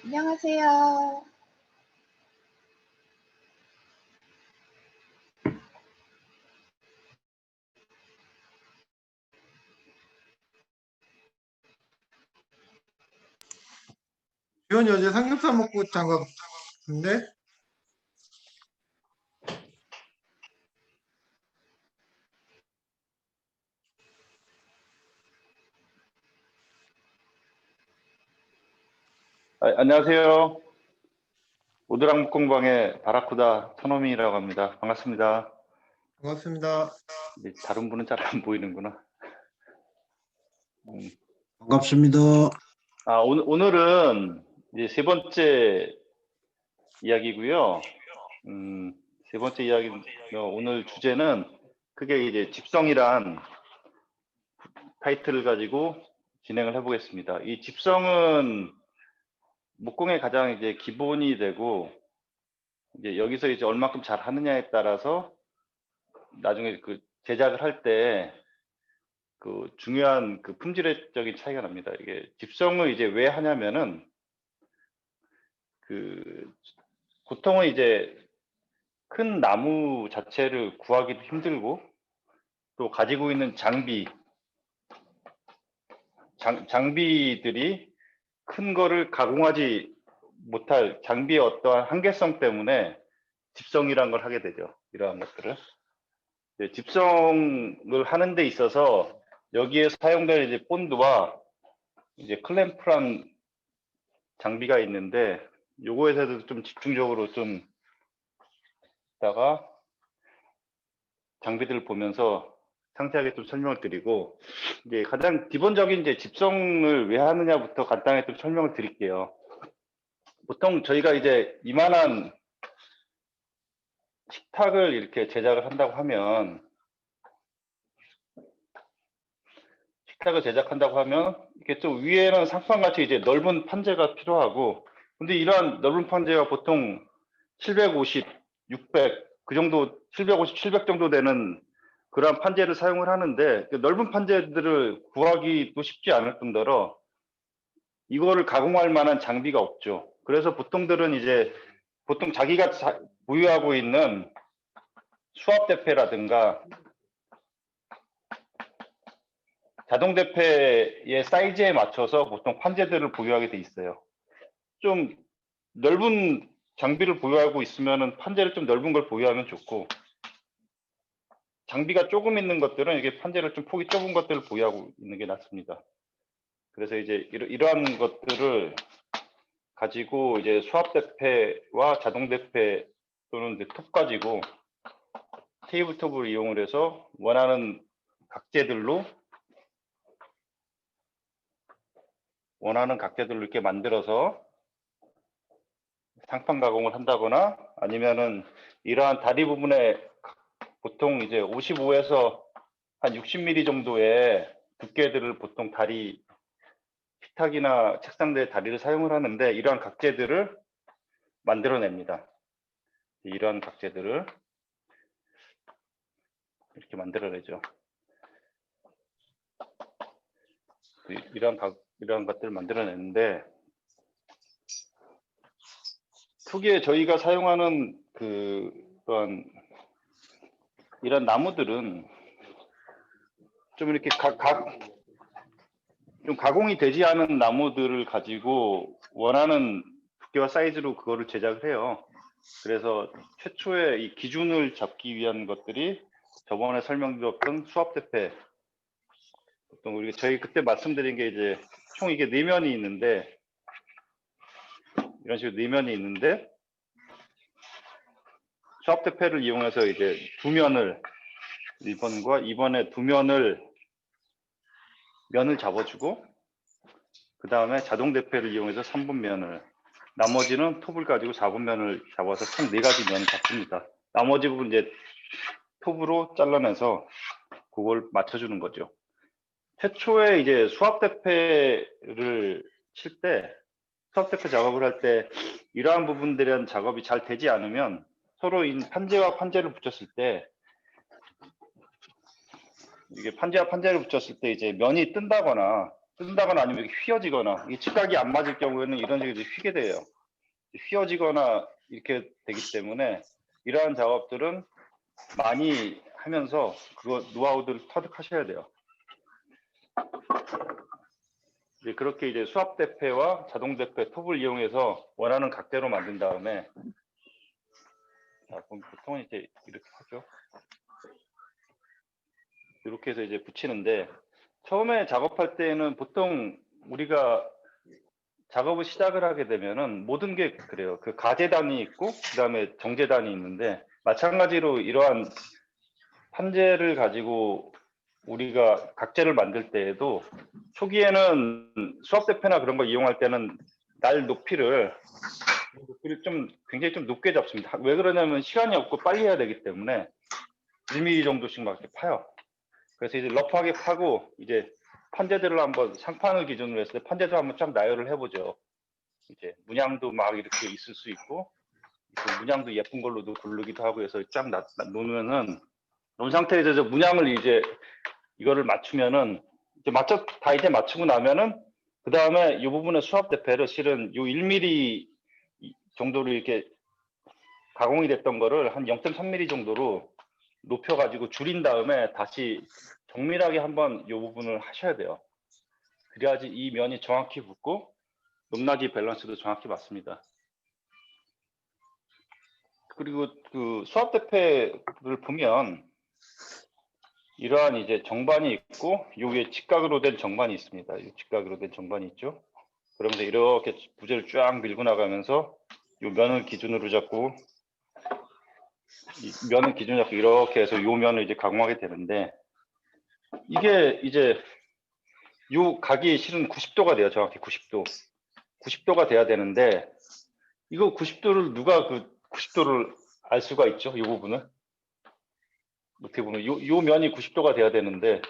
안녕하세요. 지원이 어제 삼겹살 먹고 잔 것 같은데? 안녕하세요. 오드락 목공방의 바라쿠다 선호민이라고 합니다. 반갑습니다. 반갑습니다. 다른 분은 잘 안 보이는구나. 반갑습니다. 오늘은 이제 세 번째 이야기고요. 세 번째 이야기, 오늘 주제는 크게 이제 집성이란 타이틀을 가지고 진행을 해보겠습니다. 이 집성은 목공의 가장 이제 기본이 되고, 이제 여기서 이제 얼마큼 잘 하느냐에 따라서 나중에 그 제작을 할 때 그 중요한 그 품질적인 차이가 납니다. 이게 집성을 이제 왜 하냐면은 그 보통은 이제 큰 나무 자체를 구하기도 힘들고 또 가지고 있는 장비들이 큰 거를 가공하지 못할 장비의 어떠한 한계성 때문에 집성이란 걸 하게 되죠. 이러한 것들을. 집성을 하는 데 있어서 여기에 사용될 이제 본드와 이제 클램프란 장비가 있는데 요거에 대해서 좀 집중적으로 좀 이따가 장비들을 보면서 상세하게 좀 설명을 드리고, 이제 가장 기본적인 이제 집성을 왜 하느냐부터 간단하게 좀 설명을 드릴게요. 보통 저희가 이제 이만한 식탁을 이렇게 제작을 한다고 하면 이렇게 좀 위에는 상판같이 이제 넓은 판재가 필요하고, 근데 이러한 넓은 판재가 보통 750, 600 그 정도, 750, 700 정도 되는 그러한 판재를 사용을 하는데, 그 넓은 판재들을 구하기도 쉽지 않을 뿐더러 이거를 가공할 만한 장비가 없죠. 그래서 보통들은 이제 보통 자기가 보유하고 있는 수압대패라든가 자동대패의 사이즈에 맞춰서 보통 판재들을 보유하게 돼 있어요. 좀 넓은 장비를 보유하고 있으면 판재를 좀 넓은 걸 보유하면 좋고, 장비가 조금 있는 것들은 이게 판재를 좀 폭이 좁은 것들을 보유하고 있는 게 낫습니다. 그래서 이제 이러한 것들을 가지고 이제 수압대패와 자동대패 또는 이제 톱 가지고 테이블톱을 이용을 해서 원하는 각재들로 이렇게 만들어서 상판 가공을 한다거나, 아니면은 이러한 다리 부분에 보통 이제 55에서 한 60mm 정도의 두께들을 보통 다리 식탁이나 책상대 다리를 사용을 하는데, 이러한 각재들을 만들어냅니다. 이러한 각재들을 이렇게 만들어내죠. 이러한 것들을 만들어내는데, 특유의 저희가 사용하는 이런 나무들은 좀 이렇게 좀 가공이 되지 않은 나무들을 가지고 원하는 두께와 사이즈로 그거를 제작을 해요. 그래서 최초의 이 기준을 잡기 위한 것들이 저번에 설명드렸던 수압대패. 보통 우리 저희 그때 말씀드린 게 이제 총 이게 4면이 있는데, 이런 식으로 4면이 있는데 수압대패를 이용해서 이제 2면을 1번과 2번에 2면을 면을 잡아주고, 그 다음에 자동대패를 이용해서 3번 면을, 나머지는 톱을 가지고 4번 면을 잡아서 총 4가지 면을 잡습니다. 나머지 부분 이제 톱으로 잘라내서 그걸 맞춰주는 거죠. 최초에 이제 수압대패를 칠 때, 수압대패 작업을 할 때 이러한 부분들에 대한 작업이 잘 되지 않으면 서로 이 판재와 판재를 붙였을 때, 이게 판재와 판재를 붙였을 때 이제 면이 뜬다거나 뜬다거나 아니면 이렇게 휘어지거나 이 직각이 안 맞을 경우에는 이런 식으로 휘게 돼요. 휘어지거나 이렇게 되기 때문에 이러한 작업들은 많이 하면서 그거 노하우들을 터득하셔야 돼요. 이제 그렇게 이제 수압 대패와 자동 대패 톱을 이용해서 원하는 각대로 만든 다음에, 자, 그럼 보통은 이제 이렇게 하죠. 이렇게 해서 이제 붙이는데, 처음에 작업할 때는 보통 우리가 작업을 시작을 하게 되면은 모든 게 그래요. 그 가재단이 있고 그다음에 정재단이 있는데, 마찬가지로 이러한 판재를 가지고 우리가 각재를 만들 때에도 초기에는 수압대패나 그런 거 이용할 때는 날 높이를 좀 굉장히 좀 높게 잡습니다. 왜 그러냐면 시간이 없고 빨리 해야 되기 때문에 1mm 정도씩 막 이렇게 파요. 그래서 이제 러프하게 파고 이제 판재들을 한번 상판을 기준으로 했을 때 판재들 한번 쫙 나열을 해보죠. 이제 문양도 막 이렇게 있을 수 있고 그 문양도 예쁜 걸로도 고르기도 하고 해서 쫙 놓으면은 놓은 상태에서 이제 문양을 이제 이거를 맞추면은 이제 다 이제 맞추고 나면은 그 다음에 이 부분의 수압 대패를 실은 요 1mm 정도로 이렇게 가공이 됐던 거를 한 0.3mm 정도로 높여가지고 줄인 다음에 다시 정밀하게 한번 이 부분을 하셔야 돼요. 그래야지 이 면이 정확히 붙고 높낮이 밸런스도 정확히 맞습니다. 그리고 그 수압 대패를 보면 이러한 이제 정반이 있고 여기에 직각으로 된 정반이 있습니다. 이 직각으로 된 정반이 있죠. 그러면서 이렇게 부재를 쫙 밀고 나가면서 이 면을 기준으로 잡고 이 면을 기준으로 잡고 이렇게 해서 이 면을 이제 가공하게 되는데, 이게 이제 이 각이 실은 90도가 돼요. 정확히 90도가 돼야 되는데, 이거 90도를 누가 그 90도를 알 수가 있죠? 이 부분을 어떻게 보면 요 면이 90도가 돼야 되는데,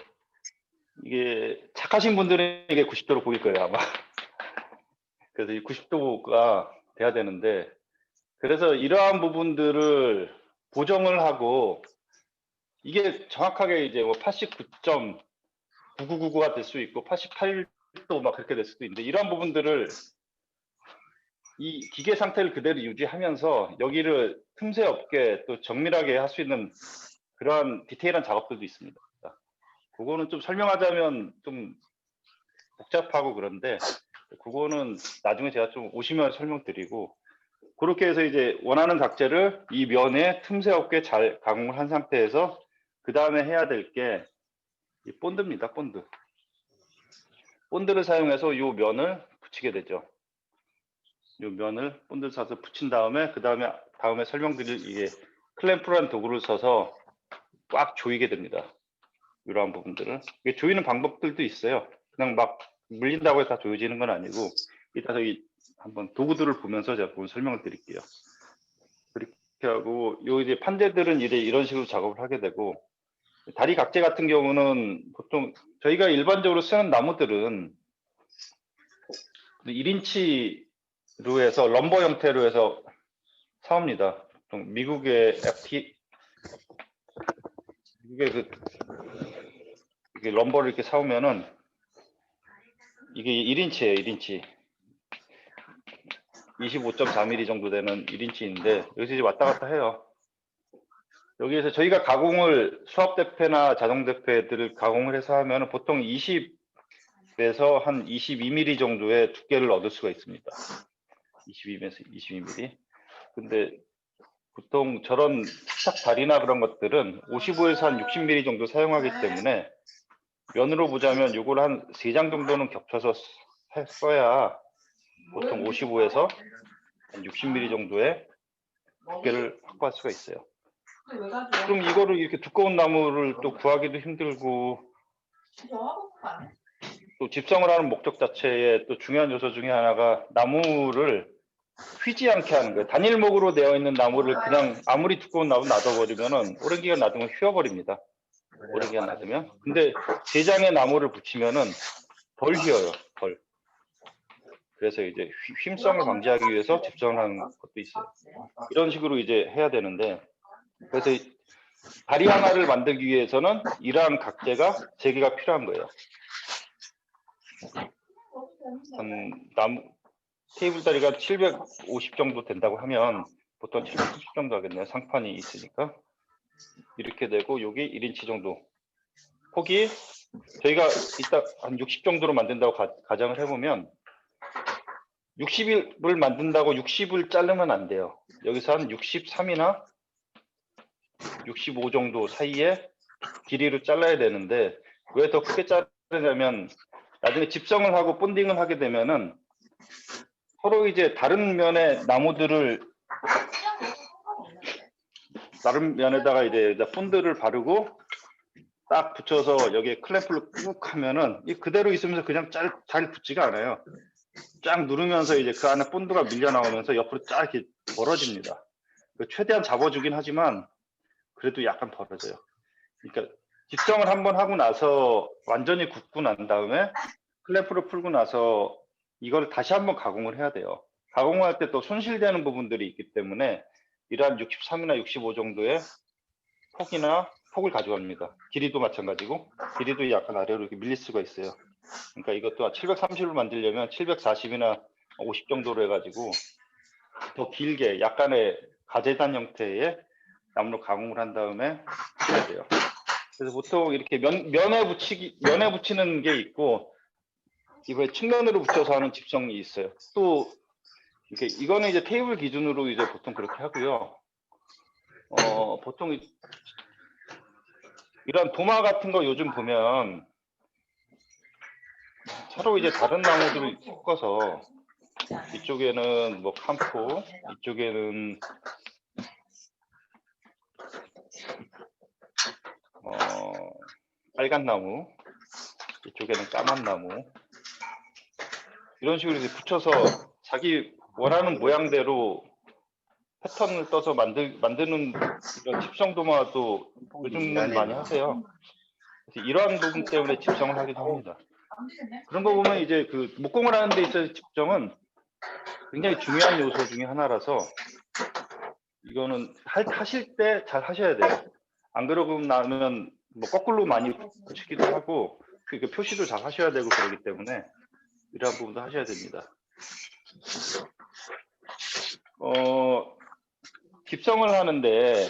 이게 착하신 분들은 이게 90도로 보일 거예요 아마. 그래서 이 90도가 돼야 되는데, 그래서 이러한 부분들을 보정을 하고 이게 정확하게 이제 뭐 89.9999가 될 수 있고 88도 막 그렇게 될 수도 있는데, 이러한 부분들을 이 기계 상태를 그대로 유지하면서 여기를 틈새 없게 또 정밀하게 할 수 있는 그러한 디테일한 작업들도 있습니다. 그거는 좀 설명하자면 좀 복잡하고 그런데 그거는 나중에 제가 좀 오시면 설명드리고, 그렇게 해서 이제 원하는 각재를 이 면에 틈새 없게 잘 가공을 한 상태에서 그 다음에 해야 될 게 이 본드입니다. 본드를 사용해서 이 면을 붙이게 되죠. 이 면을 본드 사서 붙인 다음에 그 다음에 설명드릴 이게 클램프라는 도구를 써서 꽉 조이게 됩니다. 이러한 부분들을. 이게 조이는 방법들도 있어요. 그냥 막 물린다고 해서 다 조여지는 건 아니고, 이따가 한번 도구들을 보면서 제가 설명을 드릴게요. 그렇게 하고 요 이제 판재들은 이제 이런 식으로 작업을 하게 되고, 다리 각재 같은 경우는 보통 저희가 일반적으로 쓰는 나무들은 1인치로 해서 럼버 형태로 해서 사옵니다. 보통 미국의 미국의 이게 럼버를 이렇게 사오면은 이게 1인치예요. 1인치 25.4mm 정도 되는 1인치인데 여기서 이제 왔다 갔다 해요. 여기에서 저희가 가공을 수압 대패나 자동 대패들을 가공을 해서 하면 보통 20에서 한 22mm 정도의 두께를 얻을 수가 있습니다. 22에서 22mm. 근데 보통 저런 탁 다리나 그런 것들은 55에서 한 60mm 정도 사용하기 때문에 면으로 보자면 요걸 한 3장 정도는 겹쳐서 써야 보통 55에서 한 60mm 정도의 두께를 확보할 수가 있어요. 그럼 이거를 이렇게 두꺼운 나무를 또 구하기도 힘들고, 또 집성을 하는 목적 자체에 또 중요한 요소 중에 하나가 나무를 휘지 않게 하는 거예요. 단일목으로 되어 있는 나무를 그냥 아무리 두꺼운 나무 놔둬버리면은 오랜 기간 놔두면 휘어버립니다. 오랜 기간 놔두면. 근데 3장의 나무를 붙이면은 덜 휘어요. 덜. 그래서 이제 휨성을 방지하기 위해서 집성을 하는 것도 있어요. 이런 식으로 이제 해야 되는데, 그래서 다리 하나를 만들기 위해서는 이러한 각재가 3개가 필요한 거예요. 나무 테이블 다리가 750 정도 된다고 하면 보통 730 정도 하겠네요. 상판이 있으니까. 이렇게 되고 여기 1인치 정도. 폭이 저희가 이따 한 60 정도로 만든다고 가정을 해보면 60을 만든다고 60을 자르면 안 돼요. 여기서 한 63이나 65 정도 사이에 길이로 잘라야 되는데 왜 더 크게 자르냐면 나중에 집성을 하고 본딩을 하게 되면은 서로 이제 다른 면의 나무들을 다른 면에다가 이제 본드를 바르고 딱 붙여서 여기에 클램프를 꾹 하면은 이 그대로 있으면서 그냥 잘 붙지가 않아요. 쫙 누르면서 이제 그 안에 본드가 밀려 나오면서 옆으로 쫙 이렇게 벌어집니다. 최대한 잡아주긴 하지만 그래도 약간 벌어져요. 그러니까 집성을 한번 하고 나서 완전히 굳고 난 다음에 클램프를 풀고 나서 이걸 다시 한번 가공을 해야 돼요. 가공할 때 또 손실되는 부분들이 있기 때문에 이러한 63이나 65 정도의 폭을 가져갑니다. 길이도 마찬가지고 길이도 약간 아래로 이렇게 밀릴 수가 있어요. 그러니까 이것도 730을 만들려면 740이나 50 정도로 해가지고 더 길게 약간의 가재단 형태의 나무로 가공을 한 다음에 해야 돼요. 그래서 보통 이렇게 면에 붙이는 게 있고 이번에 측면으로 붙여서 하는 집성이 있어요. 또 이렇게 이거는 이제 테이블 기준으로 이제 보통 그렇게 하고요. 보통 이런 도마 같은 거 요즘 보면 서로 이제 다른 나무들을 섞어서 이쪽에는 뭐 캄포, 이쪽에는 빨간 나무, 이쪽에는 까만 나무 이런 식으로 이제 붙여서 자기 원하는 모양대로 패턴을 떠서 만드는 이런 집성 도마도 요즘은 많이 하세요. 그래서 이러한 부분 때문에 집성을 하기도 합니다. 그런 거 보면 이제 그 목공을 하는 데 있어서 집성은 굉장히 중요한 요소 중에 하나라서 이거는 하실 때 잘 하셔야 돼요. 안 그러고 나면 뭐 거꾸로 많이 붙이기도 하고 그 표시도 잘 하셔야 되고 그러기 때문에 이러한 부분도 하셔야 됩니다. 집성을 하는데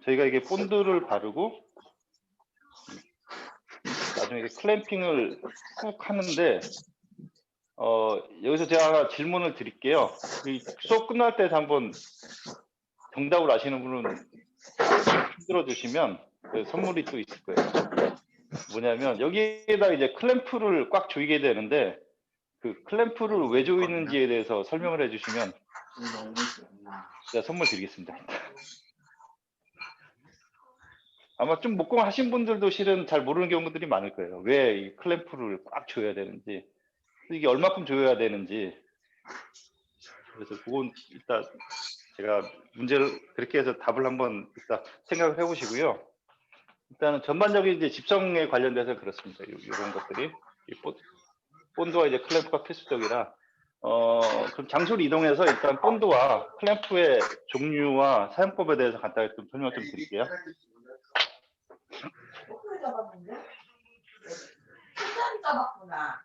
저희가 이게 본드를 바르고 나중에 이게 클램핑을 꾹 하는데 여기서 제가 질문을 드릴게요. 이 수업 끝날 때 한번 정답을 아시는 분은 흔들어 주시면 선물이 또 있을 거예요. 뭐냐면 여기에다 이제 클램프를 꽉 조이게 되는데 그 클램프를 왜 조이는지에 대해서 설명을 해주시면 제가 선물 드리겠습니다. 아마 좀 목공하신 분들도 실은 잘 모르는 경우들이 많을 거예요. 왜 이 클램프를 꽉 조여야 되는지, 이게 얼마큼 조여야 되는지. 그래서 그건 이따 제가 문제를 그렇게 해서 답을 한번 이따 생각을 해보시고요. 일단은 전반적인 이제 집성에 관련돼서 그렇습니다. 이런 것들이 본드와 이제 클램프가 필수적이라. 그럼 장소를 이동해서 일단 본드와 클램프의 종류와 사용법에 대해서 간단히 좀 설명 좀 드릴게요. 잡았구나.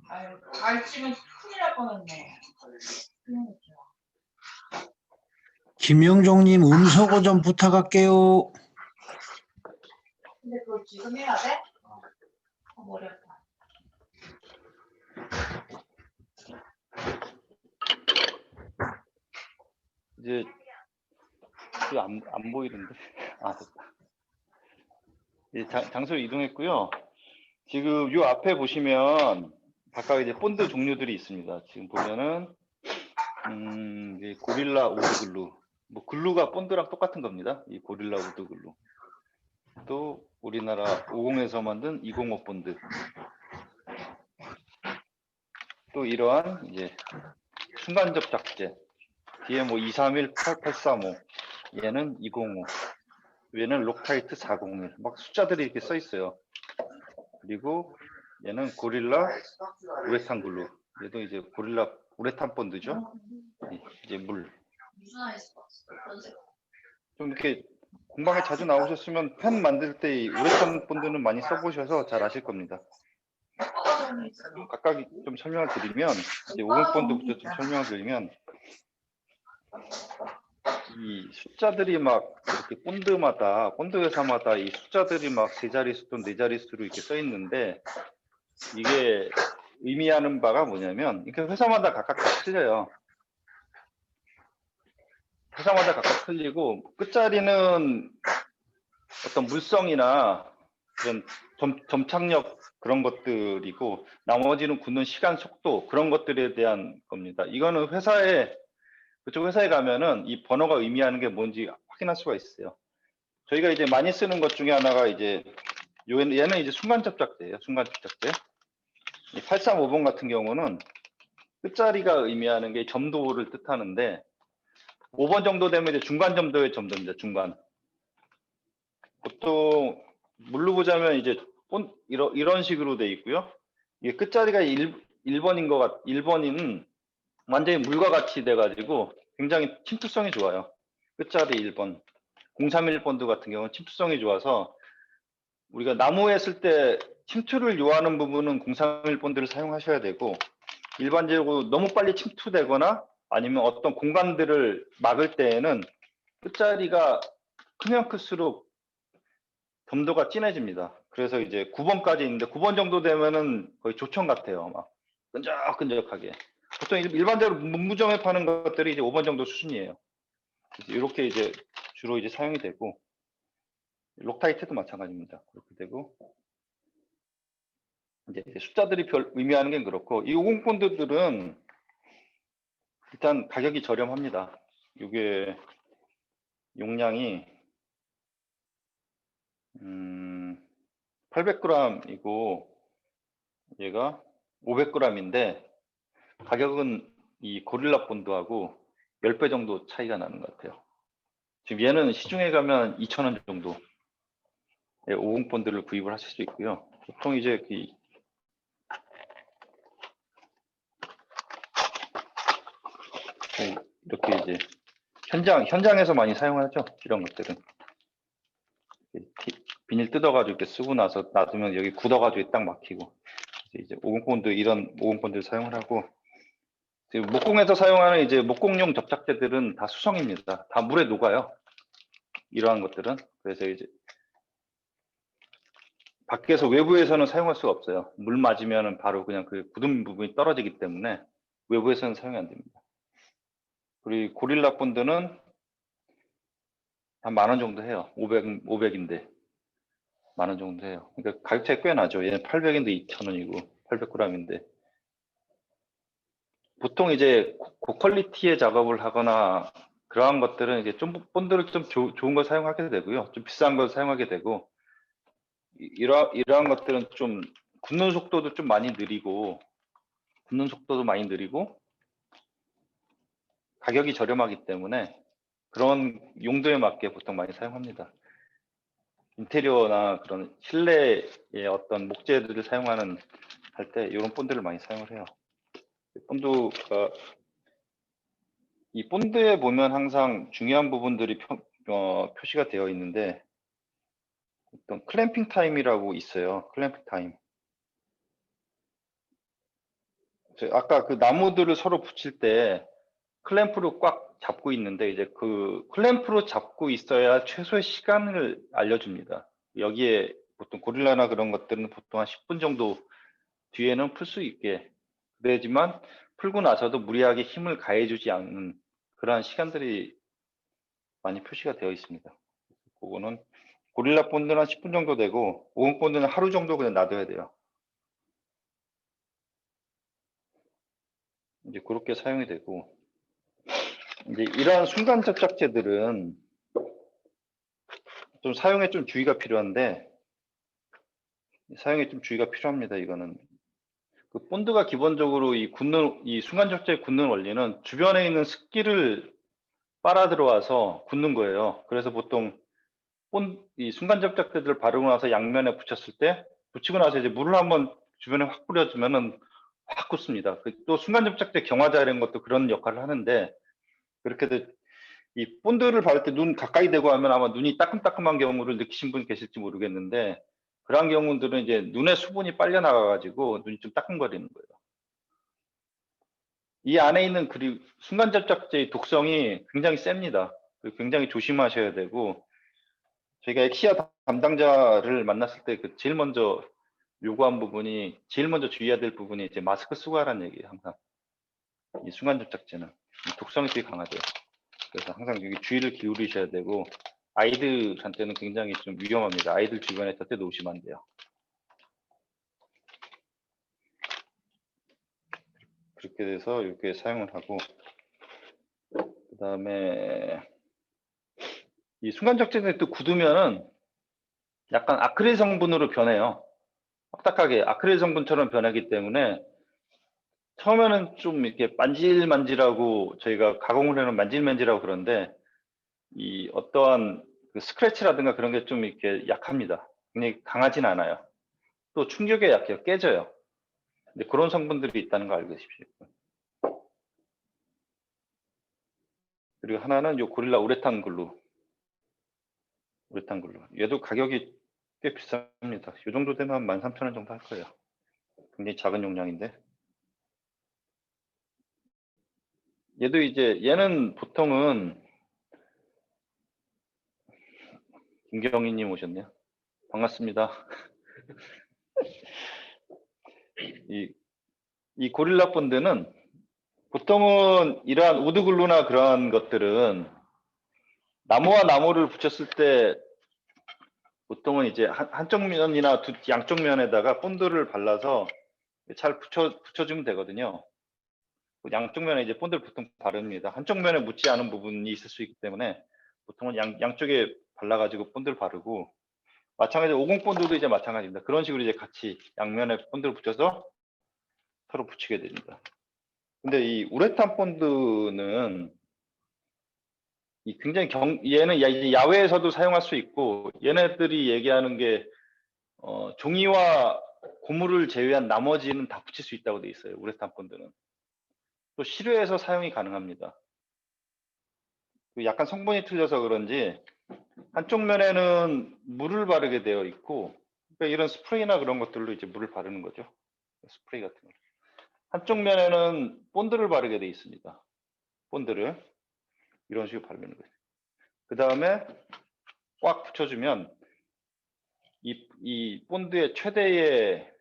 아유, 갈치면 큰일 날 뻔했네. 김영종님 음소거 좀 부탁할게요. 근데 그거 지금 해야 돼? 어렵다. 이제 안 보이는데 됐다. 장소를 이동했고요. 지금 요 앞에 보시면 각각 이제 본드 종류들이 있습니다. 지금 보면은 이제 고릴라 우드 글루, 뭐 글루가 본드랑 똑같은 겁니다. 이 고릴라 우드 글루. 또 우리나라 50에서 만든 205 본드. 또 이러한 이제 순간 접착제. 뒤에 뭐 231, 8835. 얘는 205. 얘는 록타이트 401. 막 숫자들이 이렇게 써 있어요. 그리고 얘는 고릴라 우레탄 글루. 얘도 이제 고릴라 우레탄 본드죠. 이제 물. 좀 이렇게 공방에 자주 나오셨으면 펜 만들 때 이 우레탄 본드는 많이 써보셔서 잘 아실 겁니다. 각각 좀 설명을 드리면 이제 50 본드부터 좀 설명을 드리면 이 숫자들이 막 이렇게 본드 회사마다 이 숫자들이 막 세 자릿수 또는 네 자릿수로 이렇게 써 있는데 이게 의미하는 바가 뭐냐면 이렇게 회사마다 각각 다 틀려요. 회사마다 각각 틀리고 끝자리는 어떤 물성이나 그런 점착력 그런 것들이고 나머지는 굳는 시간 속도 그런 것들에 대한 겁니다. 이거는 그쪽 회사에 가면은 이 번호가 의미하는 게 뭔지 확인할 수가 있어요. 저희가 이제 많이 쓰는 것 중에 하나가 이제 얘는 이제 순간 접착제예요. 순간 접착제. 이 835번 같은 경우는 끝자리가 의미하는 게 점도를 뜻하는데 5번 정도 되면 이제 중간 점도의 점도입니다. 중간. 보통 물로 보자면 이제 이런 식으로 돼 있고요. 이게 끝자리가 1번인 완전히 물과 같이 돼가지고 굉장히 침투성이 좋아요. 끝자리 1번. 031번도 같은 경우는 침투성이 좋아서 우리가 나무에 쓸 때 침투를 요하는 부분은 031번들을 사용하셔야 되고 일반적으로 너무 빨리 침투되거나 아니면 어떤 공간들을 막을 때에는 끝자리가 크면 클수록 점도가 진해집니다. 그래서 이제 9번까지 있는데 9번 정도 되면은 거의 조청 같아요. 막 끈적끈적하게. 보통 일반적으로 문구점에 파는 것들이 이제 5번 정도 수준이에요. 이렇게 이제 주로 이제 사용이 되고 록타이트도 마찬가지입니다. 그렇게 되고 이제 숫자들이 별 의미하는 게 그렇고 이 50 본드들은 일단 가격이 저렴합니다. 이게 용량이 800g이고 얘가 500g인데 가격은 이 고릴라 본드하고 10배 정도 차이가 나는 것 같아요. 지금 얘는 시중에 가면 2,000원 정도 50 본드를 구입을 하실 수 있고요. 보통 이제 이렇게 이제 현장에서 많이 사용하죠. 이런 것들은 비닐 뜯어가지고 이렇게 쓰고 나서 놔두면 여기 굳어가지고 딱 막히고 이제 50 본드 이런 50 본드를 사용을 하고 목공에서 사용하는 이제 목공용 접착제들은 다 수성입니다. 다 물에 녹아요. 이러한 것들은 그래서 이제 밖에서 외부에서는 사용할 수가 없어요. 물 맞으면은 바로 그냥 그 굳은 부분이 떨어지기 때문에 외부에서는 사용이 안 됩니다. 그리고 고릴라 본드는 한 10,000원 정도 해요. 500인데 10,000원 정도 해요. 그러니까 가격 차이 꽤 나죠. 얘는 800인데 2,000원이고 800g인데 보통 이제 고퀄리티의 작업을 하거나 그러한 것들은 이제 좀 본드를 좀 좋은 걸 사용하게 되고요. 좀 비싼 걸 사용하게 되고 이러한 것들은 좀 굳는 속도도 많이 느리고 가격이 저렴하기 때문에 그런 용도에 맞게 보통 많이 사용합니다. 인테리어나 그런 실내의 어떤 목재들을 사용하는 할 때 이런 본드를 많이 사용을 해요. 본드가 이 본드에 보면 항상 중요한 부분들이 표시가 되어 있는데 어떤 클램핑 타임이라고 있어요. 클램핑 타임. 아까 그 나무들을 서로 붙일 때 클램프로 꽉 잡고 있는데 이제 그 클램프로 잡고 있어야 최소의 시간을 알려줍니다. 여기에 보통 고릴라나 그런 것들은 보통 한 10분 정도 뒤에는 풀 수 있게 되지만 풀고 나서도 무리하게 힘을 가해주지 않는 그러한 시간들이 많이 표시가 되어 있습니다. 그거는 고릴라 본드는 한 10분 정도 되고 50 본드는 하루 정도 그냥 놔둬야 돼요. 이제 그렇게 사용이 되고 이제 이러한 순간 접착제들은 좀 사용에 좀 주의가 필요한데 이거는 그 본드가 기본적으로 이 순간 접착제 굳는 원리는 주변에 있는 습기를 빨아 들어와서 굳는 거예요. 그래서 보통 이 순간 접착제들을 바르고 나서 양면에 붙이고 나서 이제 물을 한번 주변에 확 뿌려주면은 확 굳습니다. 또 순간 접착제 경화자 이런 것도 그런 역할을 하는데 그렇게 이 본드를 바를 때 눈 가까이 대고 하면 아마 눈이 따끔따끔한 경우를 느끼신 분 계실지 모르겠는데 그런 경우들은 이제 눈에 수분이 빨려 나가가지고 눈이 좀 따끔거리는 거예요. 이 안에 있는 순간 접착제의 독성이 굉장히 셉니다. 굉장히 조심하셔야 되고, 저희가 엑시아 담당자를 만났을 때 제일 먼저 요구한 부분이, 제일 먼저 주의해야 될 부분이 이제 마스크 쓰고 하라는 얘기예요. 항상 이 순간 접착제는 독성이 되게 강하대요. 그래서 항상 여기 주의를 기울이셔야 되고, 아이들한테는 굉장히 좀 위험합니다. 아이들 주변에 절대 놓으시면 안 돼요. 그렇게 돼서 이렇게 사용을 하고, 그 다음에 이 순간 접착제는 또 굳으면은 약간 아크릴 성분으로 변해요. 딱딱하게 아크릴 성분처럼 변하기 때문에 처음에는 좀 이렇게 만질만질하고, 저희가 가공을 해놓은 만질만질하고 그런데 이 어떠한 그 스크래치라든가 그런 게 좀 이렇게 약합니다. 굉장히 강하진 않아요. 또 충격에 약해요. 깨져요. 근데 그런 성분들이 있다는 거 알고 계십시오. 그리고 하나는 요 고릴라 우레탄 글루. 얘도 가격이 꽤 비쌉니다. 이 정도 되면 13,000원 정도 할 거예요. 굉장히 작은 용량인데. 얘도 이제, 얘는 보통은, 김경희님 오셨네요. 반갑습니다. 이 고릴라 본드는 보통은 이러한 우드글루나 그런 것들은 나무와 나무를 붙였을 때 보통은 이제 한쪽 면이나 양쪽 면에다가 본드를 발라서 잘 붙여주면 되거든요. 양쪽 면에 이제 본드를 보통 바릅니다. 한쪽 면에 묻지 않은 부분이 있을 수 있기 때문에 보통은 양쪽에 발라가지고 본드를 바르고, 마찬가지로 50 본드도 이제 마찬가지입니다. 그런 식으로 이제 같이 양면에 본드를 붙여서 서로 붙이게 됩니다. 근데 이 우레탄 본드는 굉장히 얘는 이제 야외에서도 사용할 수 있고, 얘네들이 얘기하는 게 종이와 고무를 제외한 나머지는 다 붙일 수 있다고 돼 있어요. 우레탄 본드는 또 실외에서 사용이 가능합니다. 약간 성분이 틀려서 그런지 한쪽 면에는 물을 바르게 되어 있고, 그러니까 이런 스프레이나 그런 것들로 이제 물을 바르는 거죠. 스프레이 같은 거. 한쪽 면에는 본드를 바르게 되어 있습니다. 본드를 이런 식으로 바르는 거예요. 그 다음에 꽉 붙여주면 이 본드의 최대의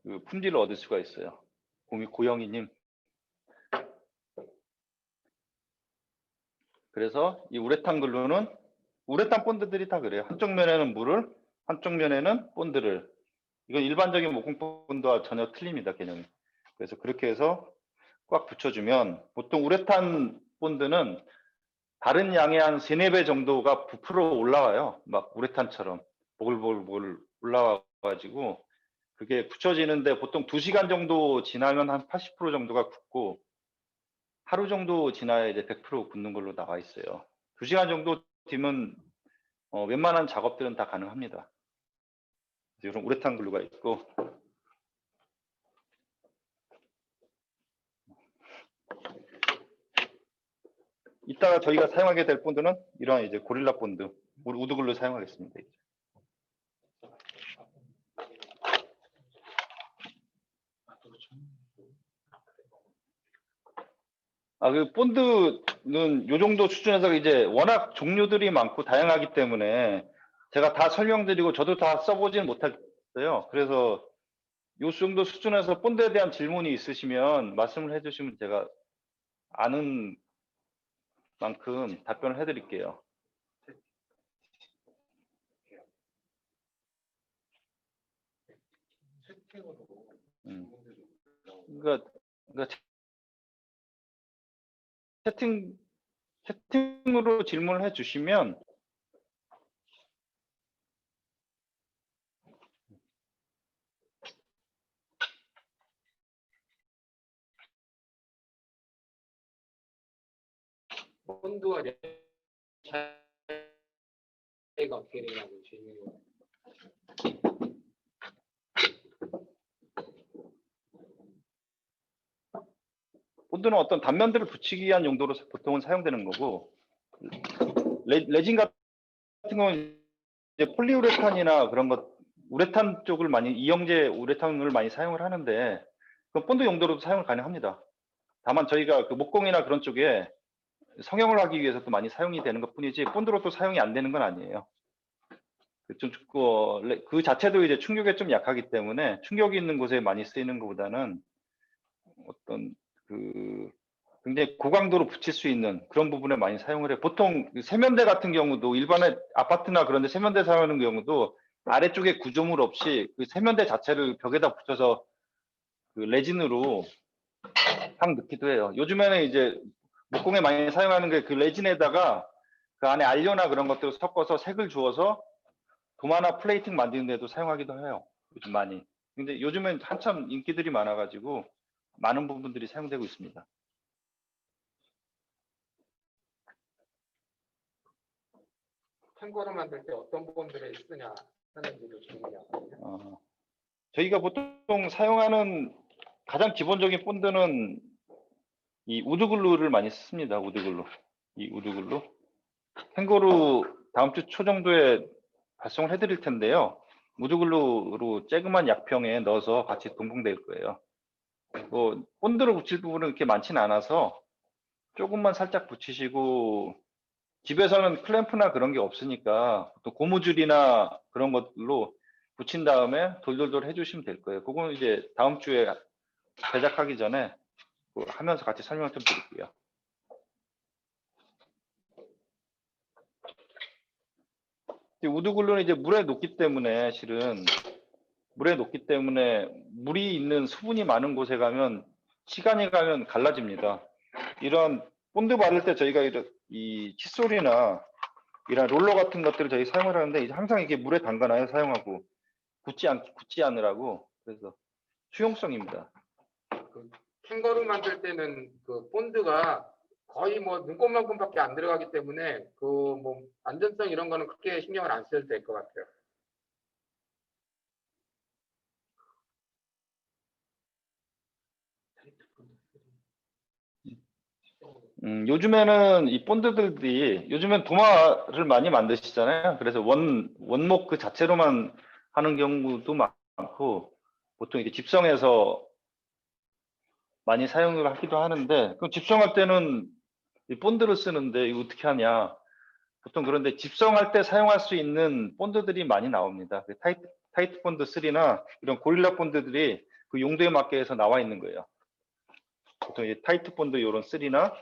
그 품질을 얻을 수가 있어요. 고영희님. 그래서 이 우레탄 글루는, 우레탄 본드들이 다 그래요. 한쪽 면에는 물을, 한쪽 면에는 본드를. 이건 일반적인 목공 본드와 전혀 틀립니다, 개념이. 그래서 그렇게 해서 꽉 붙여주면, 보통 우레탄 본드는 다른 양의 한 3, 4배 정도가 부풀어 올라와요. 막 우레탄처럼 보글보글 올라와가지고, 그게 붙여지는데 보통 2시간 정도 지나면 한 80% 정도가 굳고, 하루 정도 지나야 이제 100% 굳는 걸로 나와 있어요. 2시간 정도 뒤면 웬만한 작업들은 다 가능합니다. 이런 우레탄 글루가 있고, 이따가 저희가 사용하게 될 본드는 이러한 이제 고릴라 본드, 우드글루 사용하겠습니다. 그 본드는 요 정도 수준에서 이제 워낙 종류들이 많고 다양하기 때문에 제가 다 설명드리고 저도 다 써보지는 못했어요. 그래서 요 정도 수준에서 본드에 대한 질문이 있으시면 말씀을 해주시면 제가 아는 만큼 답변을 해드릴게요. 그러니까 채팅으로 질문을 해주시면 본드와 차이가 어떻게 되냐고 질문이. 본드는 어떤 단면들을 붙이기 위한 용도로 보통은 사용되는 거고, 레진 같은 경우는 이제 폴리우레탄이나 그런 것, 우레탄 쪽을 많이, 이영재 우레탄을 많이 사용을 하는데, 그 본드 용도로도 사용 가능합니다. 다만 저희가 그 목공이나 그런 쪽에 성형을 하기 위해서 또 많이 사용이 되는 것 뿐이지, 본드로 또 사용이 안 되는 건 아니에요. 그 자체도 이제 충격에 좀 약하기 때문에 충격이 있는 곳에 많이 쓰이는 것보다는 어떤 그 굉장히 고강도로 붙일 수 있는 그런 부분에 많이 사용을 해요. 보통 세면대 같은 경우도 일반의 아파트나 그런 데 세면대 사용하는 경우도 아래쪽에 구조물 없이 그 세면대 자체를 벽에다 붙여서 그 레진으로 팍 넣기도 해요. 요즘에는 이제 목공에 많이 사용하는 게 그 레진에다가 그 안에 알료나 그런 것들을 섞어서 색을 주어서 도마나 플레이팅 만드는 데도 사용하기도 해요. 요즘 많이. 근데 요즘엔 한참 인기들이 많아가지고 많은 부분들이 사용되고 있습니다. 탱거를 만들 때 어떤 본드를 쓰냐 하는지도 궁금해요. 저희가 보통 사용하는 가장 기본적인 본드는 이 우드글루를 많이 씁니다. 우드글루. 이 우드글루. 캥거루 다음 주 초 정도에 발송을 해드릴 텐데요. 우드글루로 쬐그만 약병에 넣어서 같이 동봉될 거예요. 본드를 붙일 부분은 그렇게 많지는 않아서 조금만 살짝 붙이시고, 집에서는 클램프나 그런 게 없으니까 또 고무줄이나 그런 것들로 붙인 다음에 돌돌돌 해주시면 될 거예요. 그거는 이제 다음 주에 제작하기 전에 하면서 같이 설명을 좀 드릴게요. 우드글루는 이제 물에 녹기 때문에 실은 물에 녹기 때문에 물이 있는 수분이 많은 곳에 가면 시간이 가면 갈라집니다. 이런 본드 바를 때 저희가 이 칫솔이나 이런 롤러 같은 것들을 저희 사용을 하는데 이제 항상 이게 물에 담가놔요. 사용하고 굳지 않으라고. 그래서 수용성입니다. 캥거루 만들 때는 그 본드가 거의 뭐 눈곱만큼밖에 안 들어가기 때문에 그 뭐 안전성 이런 거는 크게 신경을 안 써도 될 것 같아요. 요즘에는 이 본드들이 요즘엔 도마를 많이 만드시잖아요. 그래서 원목 그 자체로만 하는 경우도 많고 보통 이게 집성해서 많이 사용을 하기도 하는데 그럼 집성할 때는 이 본드를 쓰는데 이거 어떻게 하냐? 보통 그런데 집성할 때 사용할 수 있는 본드들이 많이 나옵니다. 그 타이트 본드 3나 이런 고릴라 본드들이 그 용도에 맞게 해서 나와 있는 거예요. 보통 이제 타이트 본드 이런 3나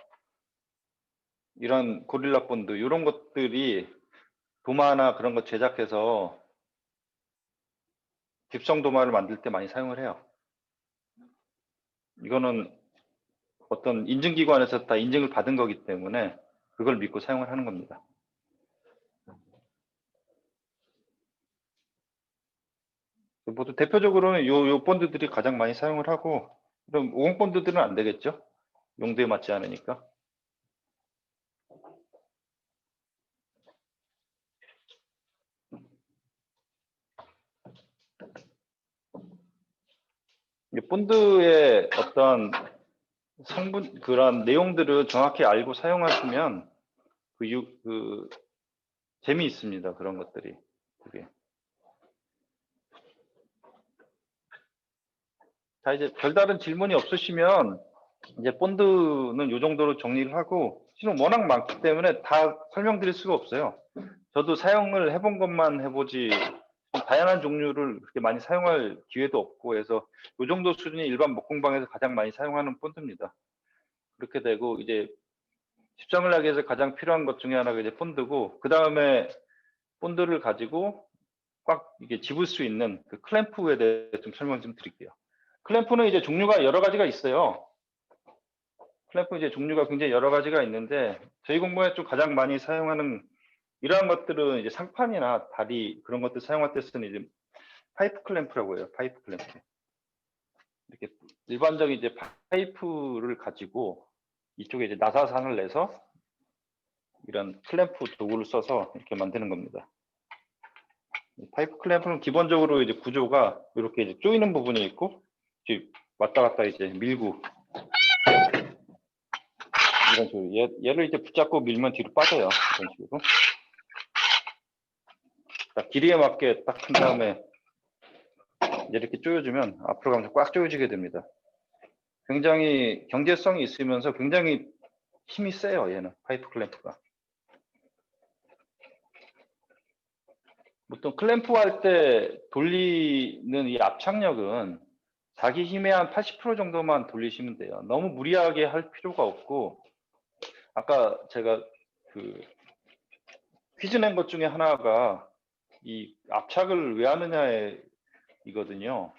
이런 고릴라 본드 이런 것들이 도마나 그런 거 제작해서 집성 도마를 만들 때 많이 사용을 해요. 이거는 어떤 인증기관에서 다 인증을 받은 거기 때문에 그걸 믿고 사용을 하는 겁니다. 모두 대표적으로는 요 본드들이 가장 많이 사용을 하고 그럼 50 본드들은 안 되겠죠? 용도에 맞지 않으니까. 본드의 어떤 성분 그런 내용들을 정확히 알고 사용하시면 그 재미있습니다. 그런 것들이. 그게. 자, 이제 별다른 질문이 없으시면 이제 본드는 이 정도로 정리를 하고 실은 워낙 많기 때문에 다 설명드릴 수가 없어요. 저도 사용을 해본 것만 해보지 다양한 종류를 그렇게 많이 사용할 기회도 없고 해서 이 정도 수준이 일반 목공방에서 가장 많이 사용하는 본드입니다. 그렇게 되고 이제 집성을 하기 위해서 가장 필요한 것 중에 하나가 이제 본드고 그 다음에 본드를 가지고 꽉 이게 집을 수 있는 그 클램프에 대해 좀 설명 좀 드릴게요. 클램프는 이제 종류가 여러 가지가 있어요. 클램프 이제 종류가 굉장히 여러 가지가 있는데 저희 공부에 좀 가장 많이 사용하는 이러한 것들은 이제 상판이나 다리 그런 것들 사용할 때 쓰는 이제 파이프 클램프라고 해요. 파이프 클램프. 이렇게 일반적인 이제 파이프를 가지고 이쪽에 이제 나사산을 내서 이런 클램프 도구를 써서 이렇게 만드는 겁니다. 파이프 클램프는 기본적으로 이제 구조가 이렇게 이제 조이는 부분이 있고 이제 왔다 갔다 이제 밀고 이런 식으로 얘를 이제 붙잡고 밀면 뒤로 빠져요. 이런 식으로. 딱 길이에 맞게 딱 한 다음에 이렇게 조여주면 앞으로 가면서 꽉 조여지게 됩니다. 굉장히 경제성이 있으면서 굉장히 힘이 세요. 얘는 파이프 클램프가. 보통 클램프 할 때 돌리는 이 압착력은 자기 힘의 한 80% 정도만 돌리시면 돼요. 너무 무리하게 할 필요가 없고, 아까 제가 그 퀴즈 낸 것 중에 하나가 이 압착을 왜 하느냐에 이거든요.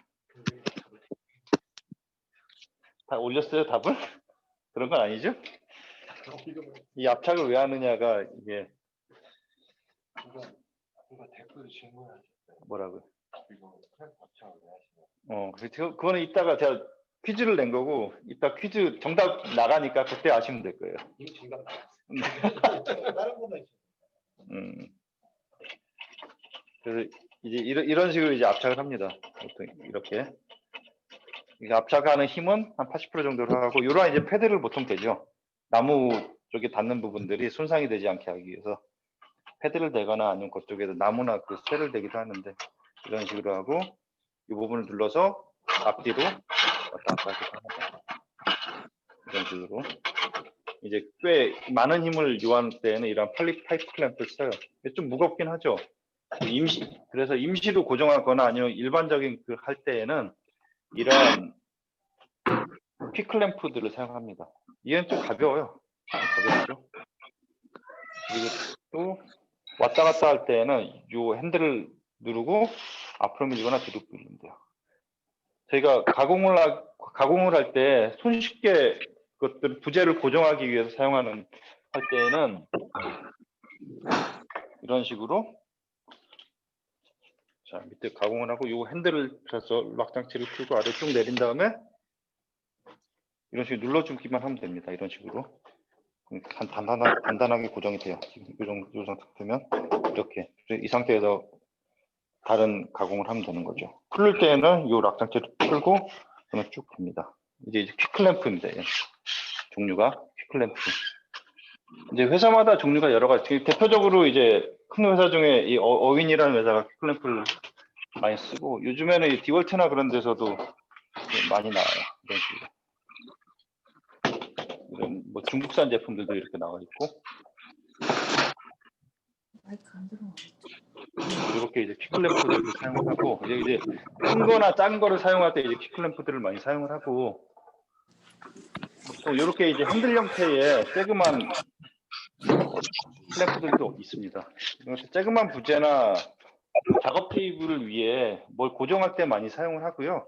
다 올렸어요, 답을? 그런 건 아니죠? 이 압착을 왜 하느냐가 이게 누가 댓글을 질문하셨어요. 뭐라고요? 이거 클램프 압착을 왜 하시나요? 그래서 그거는 이따가 제가 퀴즈를 낸 거고, 이따 퀴즈 정답 나가니까 그때 아시면 될 거예요. 이미 정답 나왔어요. 다른 거나 있어요. 그래서 이제 이런 식으로 이제 압착을 합니다. 보통 이렇게. 이게 압착하는 힘은 한 80% 정도로 하고, 이런 이제 패드를 보통 대죠. 나무 쪽에 닿는 부분들이 손상이 되지 않게 하기 위해서 패드를 대거나 아니면 그쪽에서 나무나 그 쇠를 대기도 하는데, 이런 식으로 하고 이 부분을 눌러서 앞뒤로 왔다 갔다 합니다. 이런 식으로 이제 꽤 많은 힘을 요할 때는 이런 파이프 클램프를 써요. 좀 무겁긴 하죠. 그래서 임시로 고정하거나 아니면 일반적인 그 할 때에는 이런 퀵 클램프들을 사용합니다. 얘는 좀 가벼워요. 가볍죠. 그리고 또 왔다 갔다 할 때는 이 핸들을 누르고 앞으로 밀거나 뒤로 밀면 돼요. 저희가 가공을 할 때 손쉽게 그것들 부재를 고정하기 위해서 사용하는 할 때에는 이런 식으로 자 밑에 가공을 하고 이 핸들을 펴서 락장치를 풀고 아래 쭉 내린 다음에 이런 식으로 눌러주기만 하면 됩니다. 이런 식으로 단단하게 고정이 돼요. 지금 이 정도 되면 이렇게 이 상태에서 다른 가공을 하면 되는 거죠. 풀릴 때는 이 락장치를 풀고 그러면 쭉 봅니다. 이제 퀵클램프입니다. 종류가 퀵클램프. 이제 회사마다 종류가 여러 가지. 대표적으로 이제 큰 회사 중에 이 어윈이라는 회사가 퀵클램프를 많이 쓰고, 요즘에는 이 디월트나 그런 데서도 많이 나와요. 이런 식으로. 이런 뭐 중국산 제품들도 이렇게 나와 있고. 이렇게 이제 퀵클램프들을 사용하고, 이제 큰 거나 작은 거를 사용할 때 이제 퀵클램프들을 많이 사용을 하고, 또 이렇게 이제 핸들 형태의 쬐그만 클램프들도 있습니다. 쬐그만 부재나 작업 테이블을 위해 뭘 고정할 때 많이 사용을 하고요.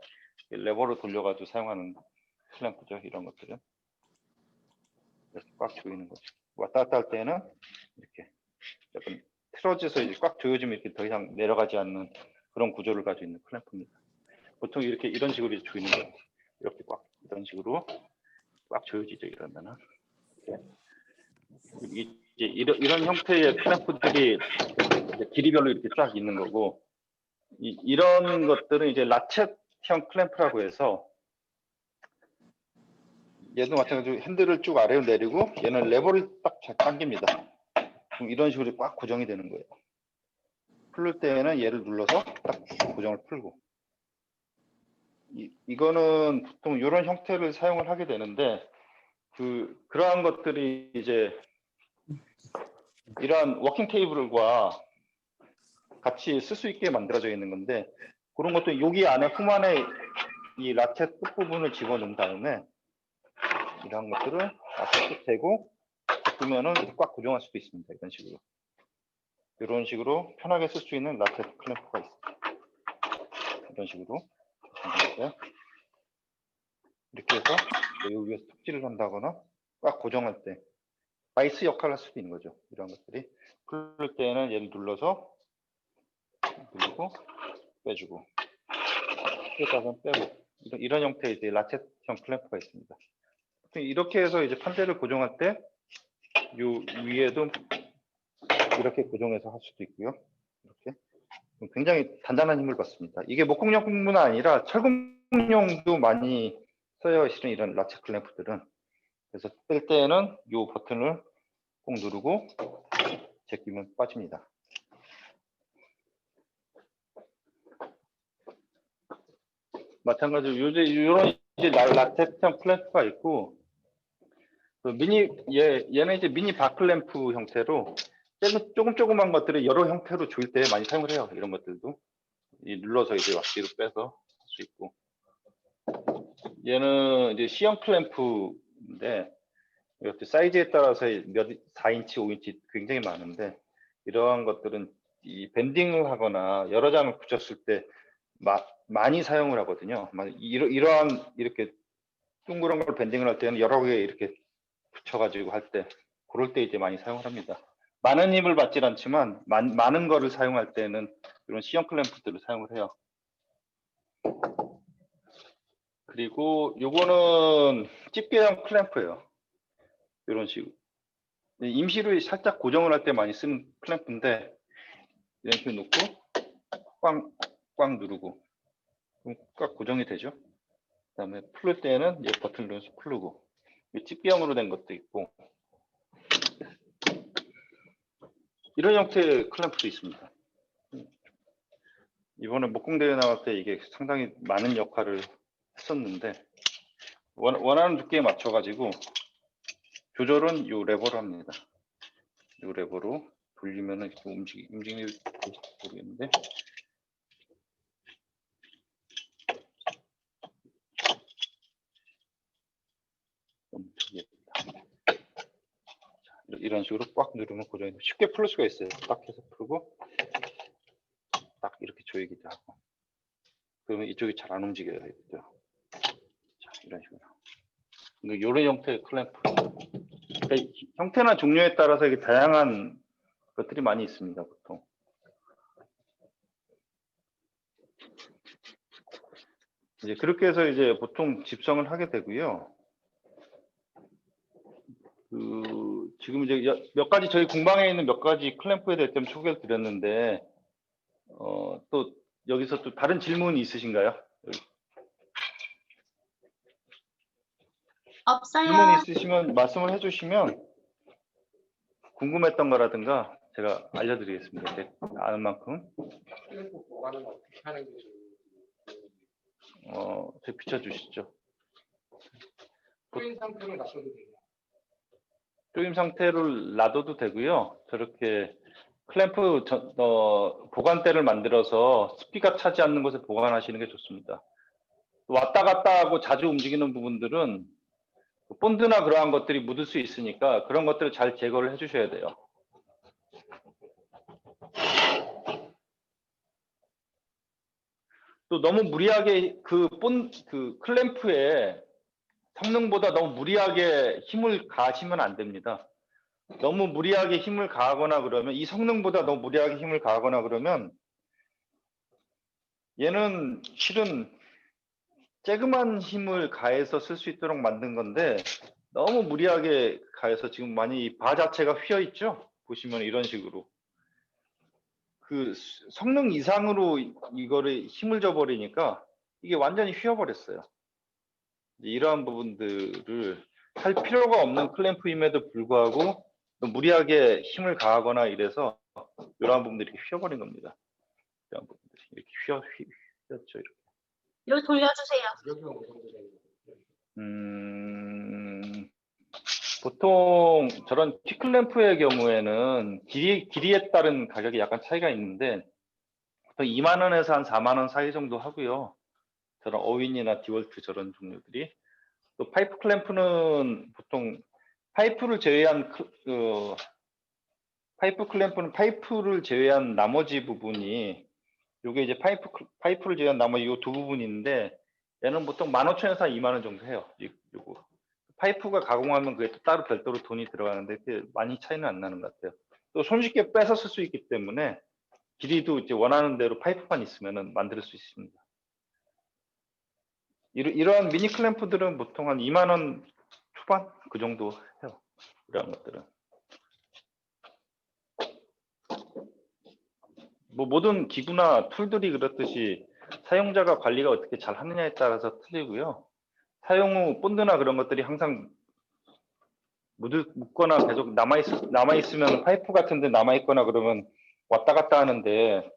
레버로 돌려가지고 사용하는 클램프죠. 이런 것들은 이렇게 꽉 조이는 거죠. 왔다 갔다 할 때는 이렇게 약간 틀어져서 이제 꽉 조여지면 이렇게 더 이상 내려가지 않는 그런 구조를 가지고 있는 클램프입니다. 보통 이렇게 이런 식으로 조이는 거예요. 이렇게 꽉 이런 식으로 꽉 조여지죠. 이러면은 이제 이런 형태의 클램프들이 이제 길이별로 이렇게 쫙 있는 거고, 이런 것들은 이제 라쳇형 클램프라고 해서 얘도 마찬가지로 핸들을 쭉 아래로 내리고 얘는 레버를 딱 당깁니다. 그럼 이런 식으로 꽉 고정이 되는 거예요. 풀릴 때는 얘를 눌러서 딱 고정을 풀고, 이거는 보통 이런 형태를 사용을 하게 되는데, 그러한 것들이 이제 이러한 워킹 테이블과 같이 쓸 수 있게 만들어져 있는 건데, 그런 것도 여기 안에 품 안에 이 라켓 끝부분을 집어넣은 다음에 이런 것들을 앞에 쭉 대고 덮으면은 꽉 고정할 수도 있습니다. 이런 식으로. 이런 식으로 편하게 쓸 수 있는 라켓 클램프가 있습니다. 이런 식으로. 이렇게 해서 여기 위에서 톱질을 한다거나 꽉 고정할 때 바이스 역할을 할 수도 있는 거죠. 이런 것들이. 풀릴 때는 얘를 눌러서 누르고 빼주고 빼다가 빼고 이런 형태의 이제 라쳇형 클램프가 있습니다. 이렇게 해서 이제 판대를 고정할 때 요 위에도 이렇게 고정해서 할 수도 있고요. 이렇게 굉장히 단단한 힘을 받습니다. 이게 목공용뿐만 아니라 철공용도 많이 써요. 실은 이런 라쳇 클램프들은. 그래서 뺄 때는 요 버튼을 꼭 누르고 제끼면 빠집니다. 마찬가지로 요새 이런 이제 라텍스형 클램프가 있고 그 얘는 이제 미니 바클램프 형태로 조금조금한 것들을 여러 형태로 조일 때 많이 사용을 해요. 이런 것들도 눌러서 이제 앞뒤로 빼서 할 수 있고, 얘는 이제 C형 클램프인데 이것도 사이즈에 따라서 4인치, 5인치 굉장히 많은데 이러한 것들은 이 밴딩을 하거나 여러 장을 붙였을 때 많이 사용을 하거든요. 이러한 이렇게 둥그런 걸 밴딩을 할 때는 여러 개 이렇게 붙여가지고 할 때 그럴 때 이제 많이 사용을 합니다. 많은 힘을 받질 않지만 많은 거를 사용할 때는 이런 C형 클램프들을 사용을 해요. 그리고 요거는 집게형 클램프예요. 이런 식으로 임시로 살짝 고정을 할 때 많이 쓰는 클램프인데 이렇게 놓고 꽉 누르고 그럼 꽉 고정이 되죠. 그다음에 풀을 때는 이 버튼을 눌러서 풀고 집게형으로 된 것도 있고 이런 형태의 클램프도 있습니다. 이번에 목공대회 나갈 때 이게 상당히 많은 역할을 했었는데 원하는 두께에 맞춰가지고 조절은 이 레버로 합니다. 이 레버로 돌리면은 움직임이 모르겠는데 이런 식으로 꽉 누르면 고정이 돼요. 쉽게 풀 수가 있어요. 딱 해서 풀고 딱 이렇게 조이기도 하고 그러면 이쪽이 잘 안 움직여요. 자, 이런 식으로 이런 형태의 클램프 그러니까 형태나 종류에 따라서 이게 다양한 것들이 많이 있습니다. 보통 이제 그렇게 해서 이제 보통 집성을 하게 되고요. 지금 이제 몇 가지 저희 공방에 있는 몇 가지 클램프에 대해 좀 소개를 드렸는데 또 여기서 또 다른 질문이 있으신가요? 없어요. 질문 있으시면 말씀을 해주시면 궁금했던 거라든가 제가 알려드리겠습니다. 아는 만큼. 클램프 보관은 어떻게 하는 게 제 비춰주시죠. 조인 상태로 놔둬도 돼요. 조임 상태를 놔둬도 되고요. 저렇게 클램프 보관대를 만들어서 습기가 차지 않는 곳에 보관하시는 게 좋습니다. 왔다 갔다 하고 자주 움직이는 부분들은 본드나 그러한 것들이 묻을 수 있으니까 그런 것들을 잘 제거를 해주셔야 돼요. 또 너무 무리하게 그 클램프에 성능보다 너무 무리하게 힘을 가하시면 안 됩니다. 너무 무리하게 힘을 가하거나 그러면 이 성능보다 너무 무리하게 힘을 가하거나 그러면 얘는 실은 쬐그만 힘을 가해서 쓸 수 있도록 만든 건데 너무 무리하게 가해서 지금 많이 바 자체가 휘어 있죠. 보시면 이런 식으로 그 성능 이상으로 이거를 힘을 줘 버리니까 이게 완전히 휘어 버렸어요. 이러한 부분들을 할 필요가 없는 클램프임에도 불구하고 무리하게 힘을 가하거나 이래서 이러한 부분들이 이렇게 휘어버린 겁니다. 이러한 부분들이 이렇게 휘었죠. 이렇게. 요 돌려주세요. 여기가 어느 정도 되는 보통 저런 T클램프의 경우에는 길이에 따른 가격이 약간 차이가 있는데 보통 2만 원에서 한 4만 원 사이 정도 하고요. 저런 어윈이나 디월트 저런 종류들이 또 파이프 클램프는 보통 파이프를 제외한 파이프 클램프는 파이프를 제외한 나머지 부분이 요게 이제 파이프를 제외한 나머지 요 두 부분인데 얘는 보통 15,000원에서 2만 원 정도 해요. 요거 파이프가 가공하면 그게 또 따로 별도로 돈이 들어가는데 그게 많이 차이는 안 나는 것 같아요. 또 손쉽게 빼서 쓸 수 있기 때문에 길이도 이제 원하는 대로 파이프만 있으면은 만들 수 있습니다. 이런 미니 클램프들은 보통 한 2만 원 초반 그 정도 해요. 이런 것들은 뭐 모든 기구나 툴들이 그렇듯이 사용자가 관리가 어떻게 잘 하느냐에 따라서 틀리고요. 사용 후 본드나 그런 것들이 항상 묻거나 계속 남아있으면 파이프 같은 데 남아있거나 그러면 왔다 갔다 하는데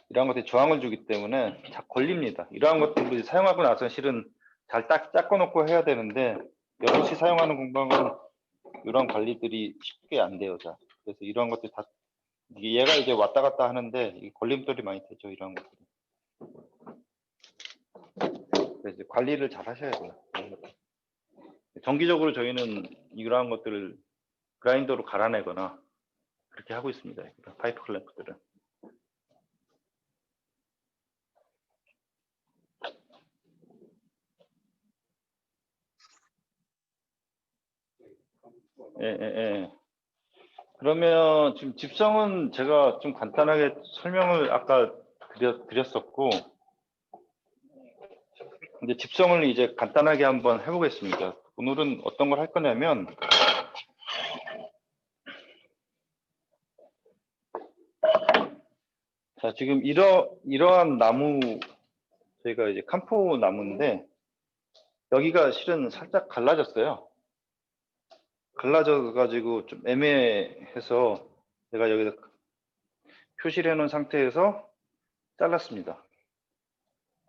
이러한 것들이 저항을 주기 때문에 자 걸립니다. 이러한 것들을 사용하고 나서 실은 잘 딱 닦아놓고 해야 되는데 여럿이 사용하는 공방은 이런 관리들이 쉽게 안 돼요. 자, 그래서 이러한 것들 다 얘가 이제 왔다 갔다 하는데 이게 걸림돌이 많이 되죠. 이러한 것들. 그래서 이제 관리를 잘 하셔야 돼요. 정기적으로 저희는 이러한 것들을 그라인더로 갈아내거나 그렇게 하고 있습니다. 파이프 클램프들은. 예. 그러면 지금 집성은 제가 좀 간단하게 설명을 아까 드렸었고, 이제 집성을 이제 간단하게 한번 해보겠습니다. 오늘은 어떤 걸 할 거냐면, 자, 지금 이러한 나무, 저희가 이제 캄포 나무인데, 여기가 실은 살짝 갈라졌어요. 갈라져가지고 좀 애매해서 제가 여기다 표시를 해놓은 상태에서 잘랐습니다.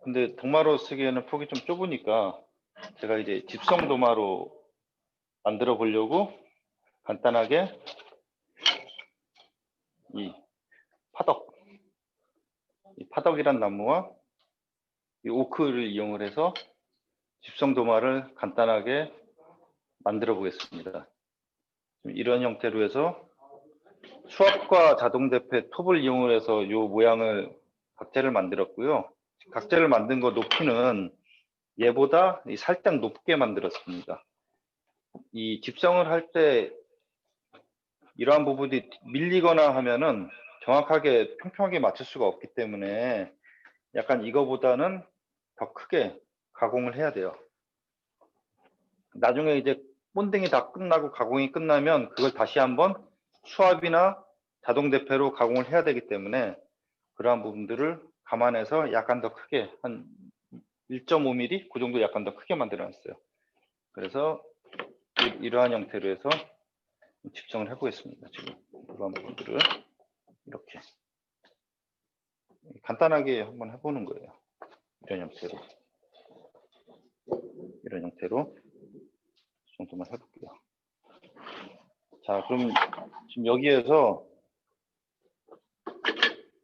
근데 도마로 쓰기에는 폭이 좀 좁으니까 제가 이제 집성 도마로 만들어 보려고 간단하게 이 파덕이란 나무와 이 오크를 이용을 해서 집성 도마를 간단하게 만들어 보겠습니다. 이런 형태로 해서 수압과 자동 대패 톱을 이용을 해서 이 모양을 각재를 만들었고요. 각재를 만든 거 높이는 얘보다 살짝 높게 만들었습니다. 이 집성을 할 때 이러한 부분이 밀리거나 하면은 정확하게 평평하게 맞출 수가 없기 때문에 약간 이거보다는 더 크게 가공을 해야 돼요. 나중에 이제 본딩이 다 끝나고 가공이 끝나면 그걸 다시 한번 수압이나 자동 대패로 가공을 해야 되기 때문에 그러한 부분들을 감안해서 약간 더 크게 한 1.5mm 그 정도 약간 더 크게 만들어 놨어요. 그래서 이러한 형태로 해서 집성을 해보겠습니다. 지금 이러한 부분들을 이렇게 간단하게 한번 해보는 거예요. 이런 형태로 이 정도만 해볼게요. 자, 그럼 지금 여기에서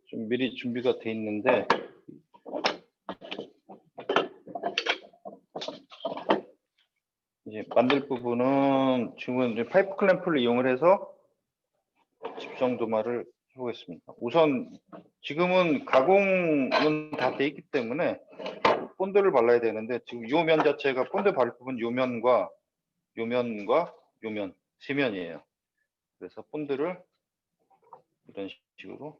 좀 미리 준비가 돼 있는데 이제 만들 부분은 지금은 이제 파이프 클램프를 이용을 해서 집성 도마를 해보겠습니다. 우선 지금은 가공은 다 돼 있기 때문에 본드를 발라야 되는데 지금 요 면 자체가 본드 바를 부분 요 면과 요 면 세 면이에요. 그래서 본드를 이런 식으로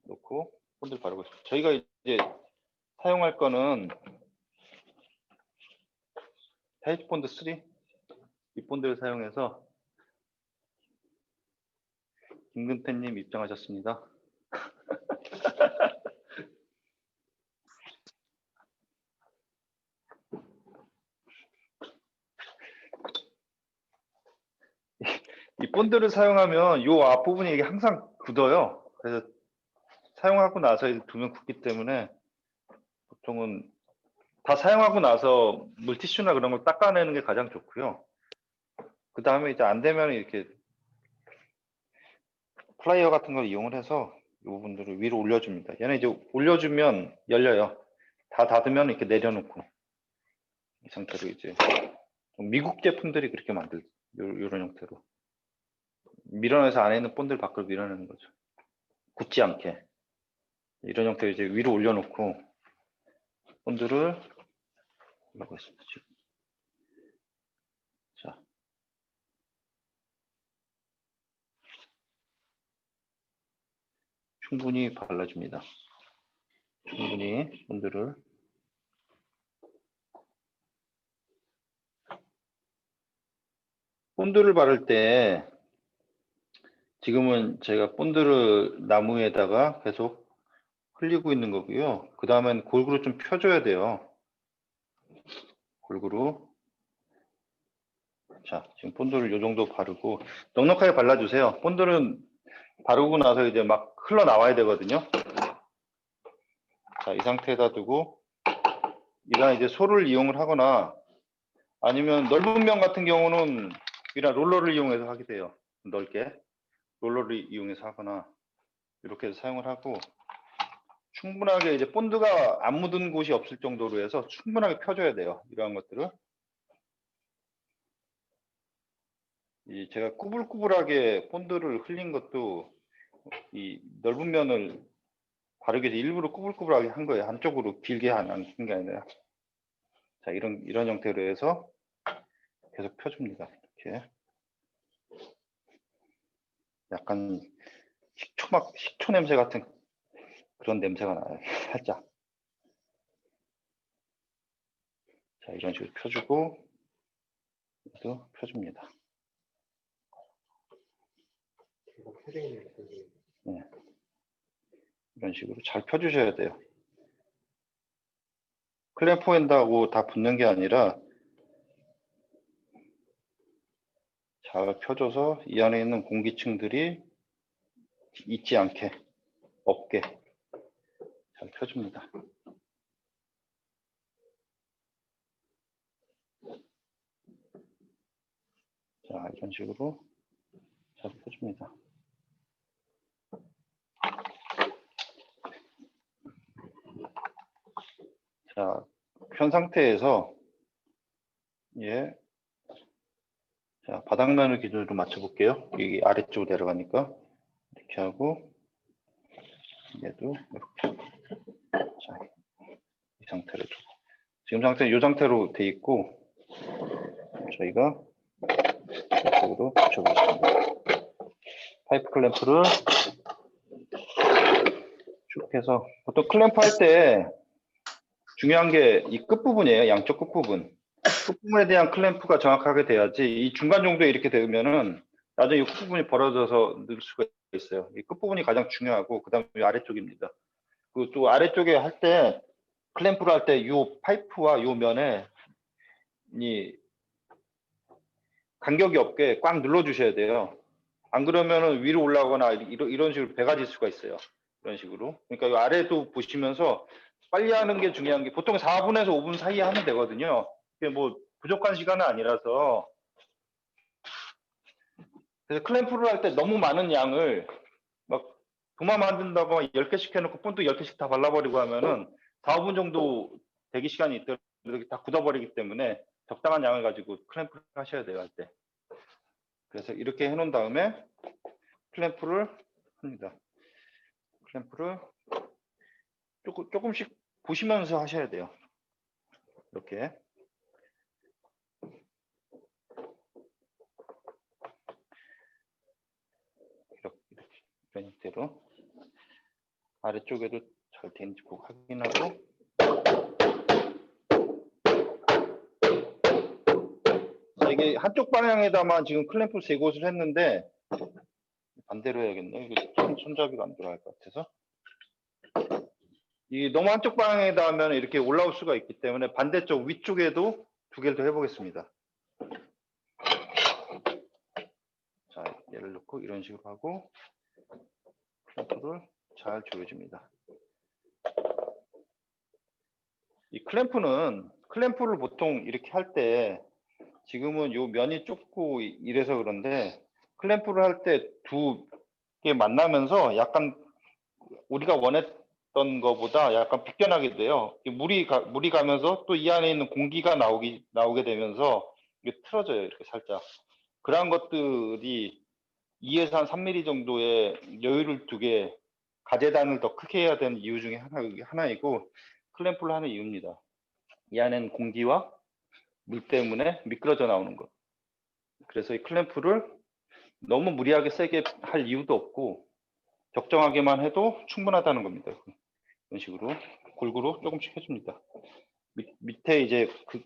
놓고 본드를 바르고 있습니다. 저희가 이제 사용할 거는 타이즈 본드 3 이 본드를 사용해서 김근태님 입장하셨습니다. 이 본드를 사용하면 이 앞부분이 이게 항상 굳어요. 그래서 사용하고 나서 두면 굳기 때문에 보통은 다 사용하고 나서 물티슈나 그런 걸 닦아내는 게 가장 좋고요. 그 다음에 이제 안 되면 이렇게 플라이어 같은 걸 이용을 해서 이 부분들을 위로 올려줍니다. 얘는 이제 올려주면 열려요. 다 닫으면 이렇게 내려놓고 이 상태로 이제 미국 제품들이 그렇게 만들 이런 형태로 밀어내서 안에 있는 본드를 밖으로 밀어내는 거죠. 굳지 않게 이런 형태로 이제 위로 올려놓고 본드를 하고 있습니다. 지금. 자, 충분히 발라줍니다. 충분히 본드를 바를 때 지금은 제가 본드를 나무에다가 계속 흘리고 있는 거고요. 그 다음엔 골고루 좀 펴줘야 돼요. 골고루. 자, 지금 본드를 이 정도 바르고 넉넉하게 발라주세요. 본드는 바르고 나서 이제 막 흘러나와야 되거든요. 자, 이 상태에다 두고 이런 이제 소를 이용을 하거나 아니면 넓은 면 같은 경우는 이런 롤러를 이용해서 하게 돼요. 넓게 롤러를 이용해서 하거나 이렇게 해서 사용을 하고 충분하게 이제 본드가 안 묻은 곳이 없을 정도로 해서 충분하게 펴줘야 돼요. 이러한 것들을. 이 제가 꾸불꾸불하게 본드를 흘린 것도 이 넓은 면을 바르기 위해서 일부러 꾸불꾸불하게 한 거예요. 한쪽으로 길게 한 게 아니라. 자, 이런 형태로 해서 계속 펴줍니다. 이렇게. 약간 식초 냄새 같은 그런 냄새가 나요. 살짝. 자, 이런 식으로 펴주고, 또 펴줍니다. 네. 이런 식으로 잘 펴주셔야 돼요. 클램프 한다고 다 붙는 게 아니라 잘 펴줘서 이 안에 있는 공기층들이 있지 않게, 없게 잘 펴줍니다. 자, 이런 식으로 잘 펴줍니다. 자, 편 상태에서 예, 자, 바닥면을 기준으로 맞춰볼게요. 여기 아래쪽으로 내려가니까 이렇게 하고 얘도 이렇게. 자, 이 상태로 두고 지금 상태는 이 상태로 돼 있고 저희가 이쪽으로 붙여보겠습니다. 파이프 클램프를 쭉 해서 보통 클램프 할 때 중요한 게 이 끝부분이에요. 양쪽 끝부분. 끝부분에 대한 클램프가 정확하게 돼야지 이 중간 정도에 이렇게 되면은 나중에 이 끝부분이 벌어져서 늘 수가 있어요. 이 끝부분이 가장 중요하고 그 다음에 아래쪽입니다. 그 또 아래쪽에 할 때 클램프를 할 때 이 파이프와 이 면에 이 간격이 없게 꽉 눌러 주셔야 돼요. 안 그러면은 위로 올라가거나 이런 식으로 배가 질 수가 있어요. 이런 식으로. 그러니까 이 아래도 보시면서 빨리 하는 게 중요한 게 보통 4분에서 5분 사이에 하면 되거든요. 그게 뭐 부족한 시간은 아니라서. 그래서 클램프를 할 때 너무 많은 양을 막 도마 만든다고 10개씩 해놓고 본드 10개씩 다 발라버리고 하면은 4, 5분 정도 대기 시간이 있더라도 이렇게 다 굳어버리기 때문에 적당한 양을 가지고 클램프를 하셔야 돼요, 할 때. 그래서 이렇게 해놓은 다음에 클램프를 합니다. 클램프를 조금씩 보시면서 하셔야 돼요. 이렇게. 이런 형태로 아래쪽에도 잘 되는지 꼭 확인하고 이게 한쪽 방향에다만 지금 클램프 3곳을 했는데 반대로 해야겠네. 이게 손잡이가 안 들어갈 것 같아서 이 너무 한쪽 방향에다 하면 이렇게 올라올 수가 있기 때문에 반대쪽 위쪽에도 2개를 더 해보겠습니다. 자, 얘를 넣고 이런 식으로 하고 클램프를 잘 조여줍니다. 이 클램프를 보통 이렇게 할 때 지금은 요 면이 좁고 이래서 그런데 클램프를 할 때 2개 만나면서 약간 우리가 원했던 것보다 약간 비껴나게 돼요. 물이 가면서 또 이 안에 있는 공기가 나오게 되면서 이게 틀어져요. 이렇게 살짝. 그러한 것들이 2에서 한 3mm 정도의 여유를 두게 가재단을 더 크게 해야 되는 이유 중에 하나이고 클램프를 하는 이유입니다. 이 안에는 공기와 물 때문에 미끄러져 나오는 것. 그래서 이 클램프를 너무 무리하게 세게 할 이유도 없고 적정하게만 해도 충분하다는 겁니다. 이런 식으로 골고루 조금씩 해줍니다. 밑에 이제 그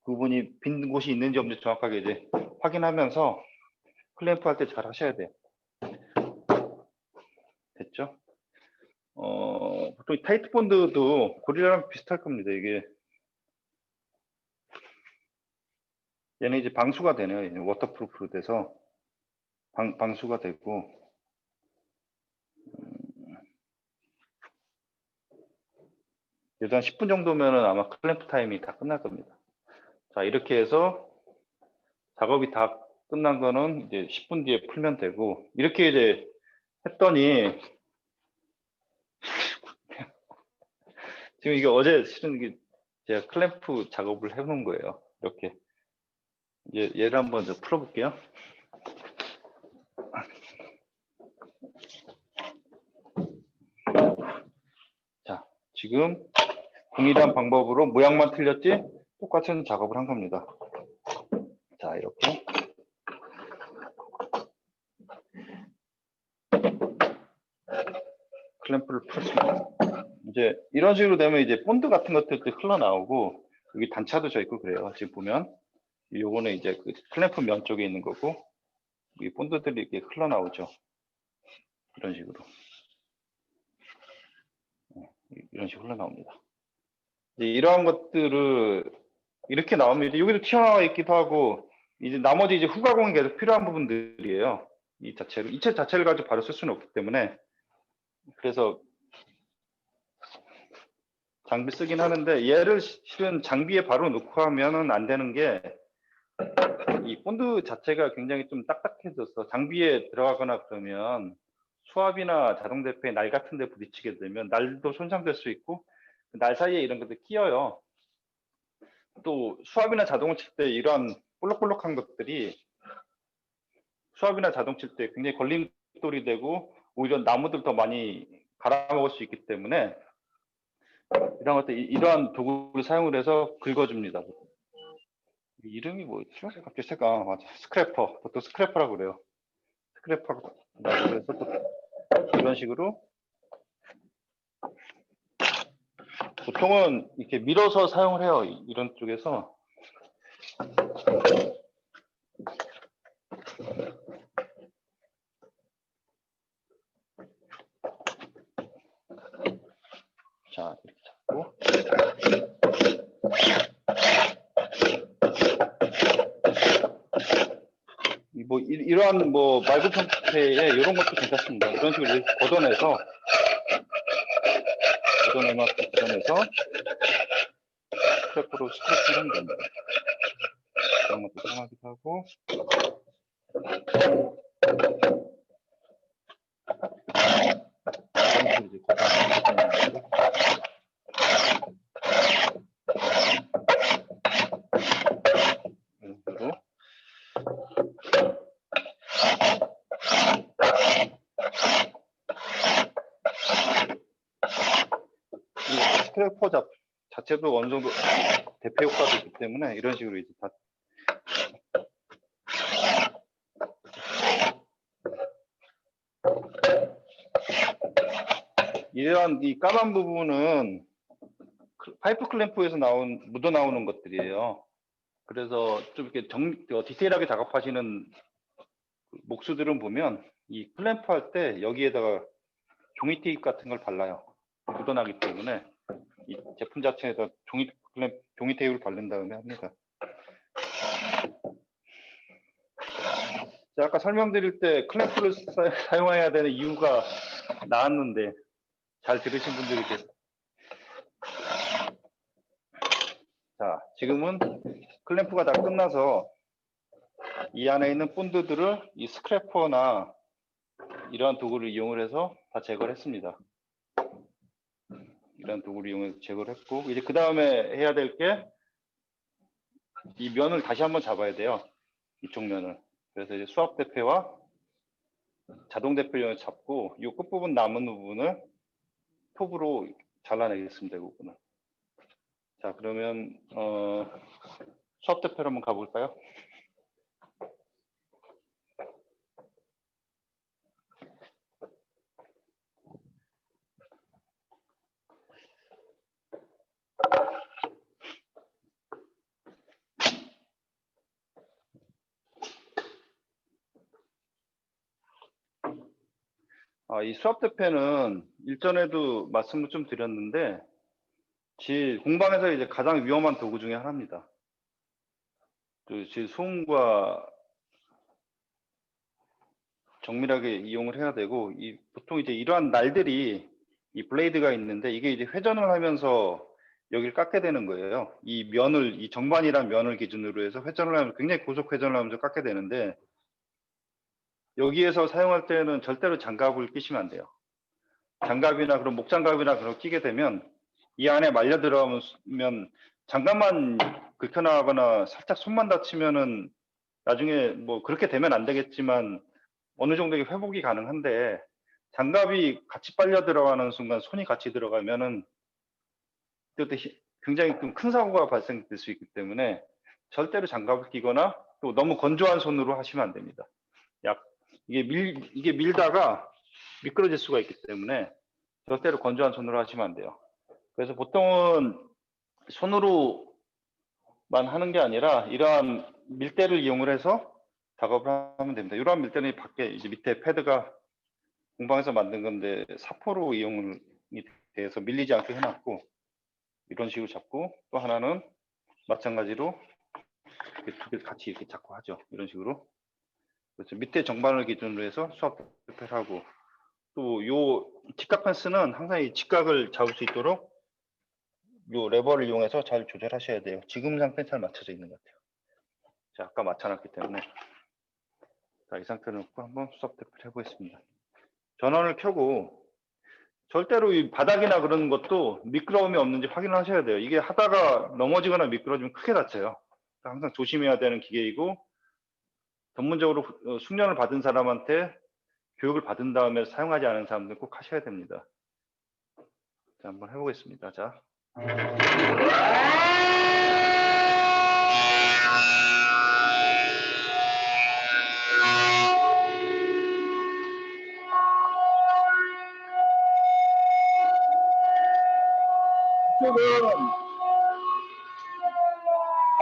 부분이 빈 곳이 있는지 없는지 정확하게 이제 확인하면서 클램프 할 때 잘 하셔야 돼요. 됐죠? 보통 타이트 본드도 고릴라랑 비슷할 겁니다. 이게 얘는 이제 방수가 되네요. 워터프루프로 돼서 방수가 되고 그래서 한 10분 정도면은 아마 클램프 타임이 다 끝날 겁니다. 자, 이렇게 해서 작업이 다 끝난 거는 이제 10분 뒤에 풀면 되고, 이렇게 이제 했더니 지금 이게 어제 실은 이게 제가 클램프 작업을 해놓은 거예요. 이렇게 이제 얘를 한번 더 풀어볼게요. 자, 지금 동일한 방법으로 모양만 틀렸지 똑같은 작업을 한 겁니다. 자, 이렇게 클램프를 풀었습니다. 이제 이런 식으로 되면 이제 본드 같은 것들도 흘러나오고, 여기 단차도 져 있고 그래요. 지금 보면 요거는 이제 그 클램프 면 쪽에 있는 거고, 이 본드들이 이렇게 흘러나오죠. 이런 식으로. 이런 식으로 흘러나옵니다. 이제 이러한 것들을 이렇게 나오면 이제 여기도 튀어나와 있기도 하고, 이제 나머지 이제 후가공이 계속 필요한 부분들이에요. 이 자체를, 이체 자체를 가지고 바로 쓸 수는 없기 때문에. 그래서 장비 쓰긴 하는데, 얘를 실은 장비에 바로 넣고 하면은 안 되는 게, 이 본드 자체가 굉장히 좀 딱딱해져서 장비에 들어가거나 그러면 수압이나 자동 대패 날 같은 데 부딪히게 되면 날도 손상될 수 있고, 날 사이에 이런 것들 끼어요. 또 수압이나 자동을 칠 때 이러한 볼록볼록한 것들이 수압이나 자동 칠 때 굉장히 걸림돌이 되고, 오히려 나무들 더 많이 갈아먹을 수 있기 때문에 이런 것들, 이러한 도구를 사용을 해서 긁어줍니다. 이름이 뭐였죠? 갑자기 생각, 맞아. 스크래퍼. 보통 스크래퍼라고 그래요. 스크래퍼라고 해서 이런 식으로 보통은 이렇게 밀어서 사용을 해요. 이런 쪽에서. 자, 이렇게 잡고. 뭐 이러한 뭐 말굽 형태의 이런 것도 괜찮습니다. 이런 식으로 이렇게 걷어내서 스크래퍼로 스크래프를 하면 됩니다. 그런 것도 사용하기도 하고. 이런 식으로 이제 걷어내고. 이런 식으로. 이 스크래퍼 자체도 어느 정도 대패 효과도 있기 때문에 이런 식으로 이제 다 이러한 이 까만 부분은 파이프 클램프에서 묻어 나오는 것들이에요. 그래서 좀 이렇게 디테일하게 작업하시는 목수들은 보면 이 클램프 할 때 여기에다가 종이 테이프 같은 걸 발라요. 묻어나기 때문에 이 제품 자체에다 종이 테이프를 바른 다음에 합니다. 제가 아까 설명드릴 때 클램프를 사용해야 되는 이유가 나왔는데 잘 들으신 분들이 계세요. 자, 지금은 클램프가 다 끝나서 이 안에 있는 본드들을 이 스크래퍼나 이러한 도구를 이용을 해서 다 제거를 했습니다. 이런 도구를 이용해서 제거를 했고, 이제 그 다음에 해야 될 게 이 면을 다시 한번 잡아야 돼요. 이쪽 면을. 그래서 이제 수압 대패와 자동 대패를 잡고 이 끝부분 남은 부분을 톱으로 잘라내겠습니다. 이 부분을. 자, 그러면 수압 대패로 한번 가볼까요? 이 수압 대패는 일전에도 말씀을 좀 드렸는데 공방에서 이제 가장 위험한 도구 중에 하나입니다. 소음과 정밀하게 이용을 해야 되고, 보통 이제 이러한 날들이 이 블레이드가 있는데 이게 이제 회전을 하면서 여기를 깎게 되는 거예요. 이 정반이란 면을 기준으로 해서 회전을 하면 굉장히 고속 회전을 하면서 깎게 되는데 여기에서 사용할 때는 절대로 장갑을 끼시면 안 돼요. 장갑이나 그런 목장갑이나 그런 거 끼게 되면 이 안에 말려 들어가면 장갑만 긁혀나가거나 살짝 손만 다치면은 나중에 뭐 그렇게 되면 안 되겠지만 어느 정도의 회복이 가능한데 장갑이 같이 빨려 들어가는 순간 손이 같이 들어가면은 그때 굉장히 좀 큰 사고가 발생될 수 있기 때문에 절대로 장갑을 끼거나 또 너무 건조한 손으로 하시면 안 됩니다. 이게 밀다가 미끄러질 수가 있기 때문에 절대로 건조한 손으로 하시면 안 돼요. 그래서 보통은 손으로만 하는 게 아니라 이러한 밀대를 이용을 해서 작업을 하면 됩니다. 이러한 밀대는 밖에 이제 밑에 패드가 공방에서 만든 건데 사포로 이용이 돼서 밀리지 않게 해놨고 이런 식으로 잡고 또 하나는 마찬가지로 이렇게 두 개 같이 이렇게 잡고 하죠. 이런 식으로. 그렇죠. 밑에 정반을 기준으로 해서 수압 대표를 하고 또 요 직각 펜스는 항상 이 직각을 잡을 수 있도록 요 레버를 이용해서 잘 조절하셔야 돼요. 지금 상태는 잘 맞춰져 있는 것 같아요. 자, 아까 맞춰놨기 때문에 자, 이 상태로 놓고 한번 수압 대표를 해보겠습니다. 전원을 켜고 절대로 이 바닥이나 그런 것도 미끄러움이 없는지 확인을 하셔야 돼요. 이게 하다가 넘어지거나 미끄러지면 크게 다쳐요. 항상 조심해야 되는 기계이고 전문적으로 숙련을 받은 사람한테 교육을 받은 다음에 사용하지 않은 사람들은 꼭 하셔야 됩니다. 자, 한번 해보겠습니다. 자.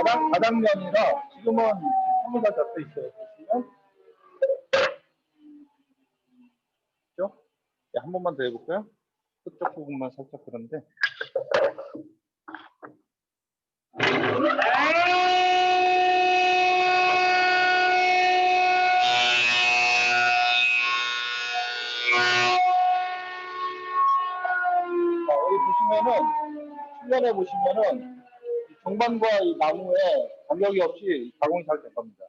이쪽은 바닥면이라 지금은 손으로 잡혀 있어요. 보시면 그렇죠? 네, 한 번만 더 해볼까요? 끝쪽 부분만 살짝 그런데 자, 여기 보시면은 측면에 보시면은 이 정반과 이 나무에 간격이 없이 가공이 잘 된 겁니다.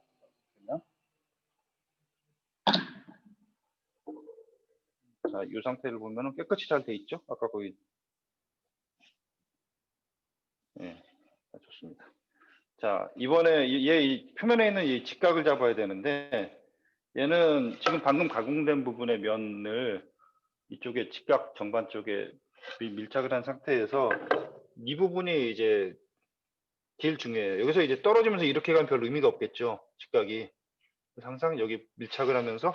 자, 이 상태를 보면은 깨끗이 잘 돼 있죠? 아까 거기. 예, 좋습니다. 자, 이번에 이 표면에 있는 이 직각을 잡아야 되는데 얘는 지금 방금 가공된 부분의 면을 이쪽에 직각 정반 쪽에 밀착을 한 상태에서 이 부분이 이제 제일 중요해요. 여기서 이제 떨어지면서 이렇게 가면 별 의미가 없겠죠. 직각이. 그래서 항상 여기 밀착을 하면서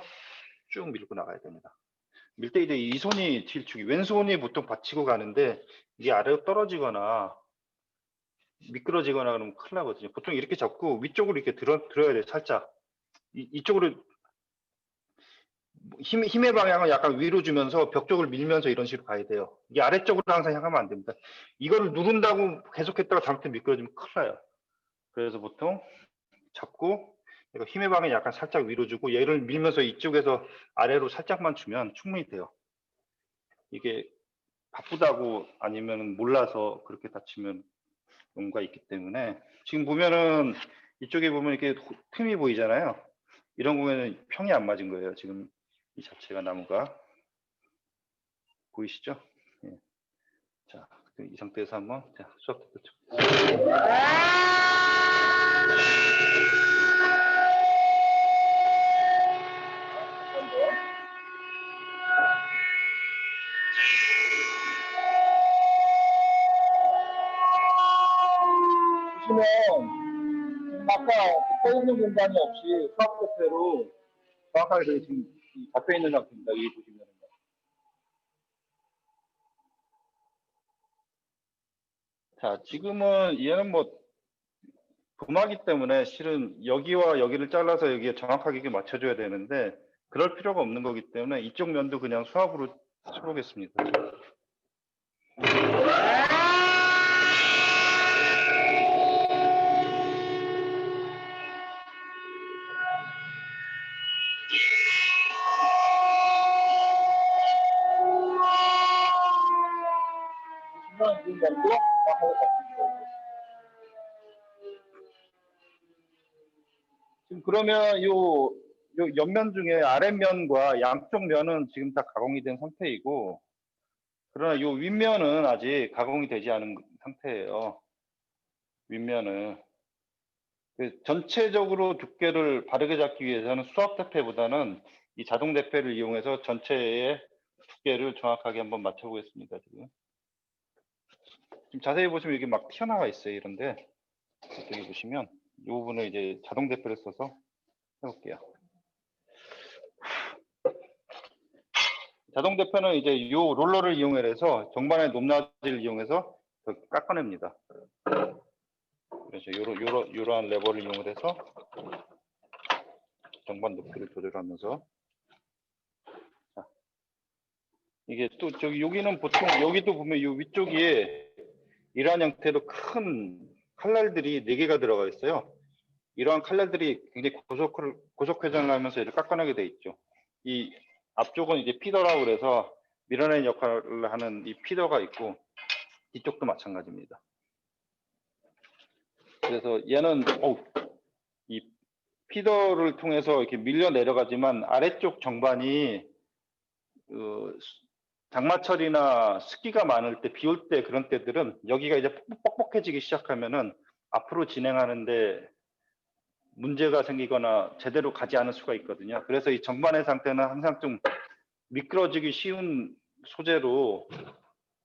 쭉 밀고 나가야 됩니다. 밀 때 이제 이 손이 제일 중요해요. 왼손이 보통 받치고 가는데 이게 아래로 떨어지거나 미끄러지거나 그러면 큰일 나거든요. 보통 이렇게 잡고 위쪽으로 이렇게 들어야 돼요. 살짝. 이쪽으로 힘의 방향을 약간 위로 주면서 벽 쪽을 밀면서 이런 식으로 가야 돼요. 이게 아래쪽으로 항상 향하면 안 됩니다. 이거를 누른다고 계속했다가 잘못하면 미끄러지면 큰일 나요. 그래서 보통 잡고 힘의 방향 약간 살짝 위로 주고 얘를 밀면서 이쪽에서 아래로 살짝만 주면 충분히 돼요. 이게 바쁘다고 아니면 몰라서 그렇게 다치면 경우가 있기 때문에 지금 보면은 이쪽에 보면 이렇게 틈이 보이잖아요. 이런 경우에는 평이 안 맞은 거예요. 지금 이 자체가 나무가 보이시죠? 예. 자, 이 상태에서 한번 수압 됐죠. 보시면 지금 아까 떠 있는 공간이 없이 수압 대표로 정확하게 지금 잡혀 있는 상태입니다. 여기 보시면. 자, 지금은 얘는 뭐 도마기 때문에 실은 여기와 여기를 잘라서 여기에 정확하게 맞춰줘야 되는데 그럴 필요가 없는 거기 때문에 이쪽 면도 그냥 수압으로 쳐보겠습니다. 윗면도 정확하게 잡히죠. 지금 그러면 요 옆면 중에 아랫면과 양쪽 면은 지금 다 가공이 된 상태이고, 그러나 요 윗면은 아직 가공이 되지 않은 상태예요. 윗면은. 전체적으로 두께를 바르게 잡기 위해서는 수압 대패보다는 이 자동 대패를 이용해서 전체의 두께를 정확하게 한번 맞춰보겠습니다. 지금 자세히 보시면 이게 막 튀어나와 있어요. 이런데 여기 보시면 이 부분을 이제 자동 대패를 써서 해볼게요. 자동 대패는 이제 이 롤러를 이용해서 정반의 높낮이를 이용해서 깎아냅니다. 그래서 요러한 레버를 이용해서 정반 높이를 조절하면서, 자, 이게 또 여기는 보통 여기도 보면 이 위쪽에 이러한 형태로 큰 칼날들이 4개가 들어가 있어요. 이러한 칼날들이 굉장히 고속 회전을 하면서 이렇게 깎아내게 돼 있죠. 이 앞쪽은 이제 피더라고 그래서 밀어내는 역할을 하는 이 피더가 있고, 뒤쪽도 마찬가지입니다. 그래서 얘는 이 피더를 통해서 이렇게 밀려 내려가지만 아래쪽 정반이 장마철이나 습기가 많을 때, 비 올 때, 그런 때들은 여기가 이제 뻑뻑해지기 시작하면은 앞으로 진행하는데 문제가 생기거나 제대로 가지 않을 수가 있거든요. 그래서 이 정반의 상태는 항상 좀 미끄러지기 쉬운 소재로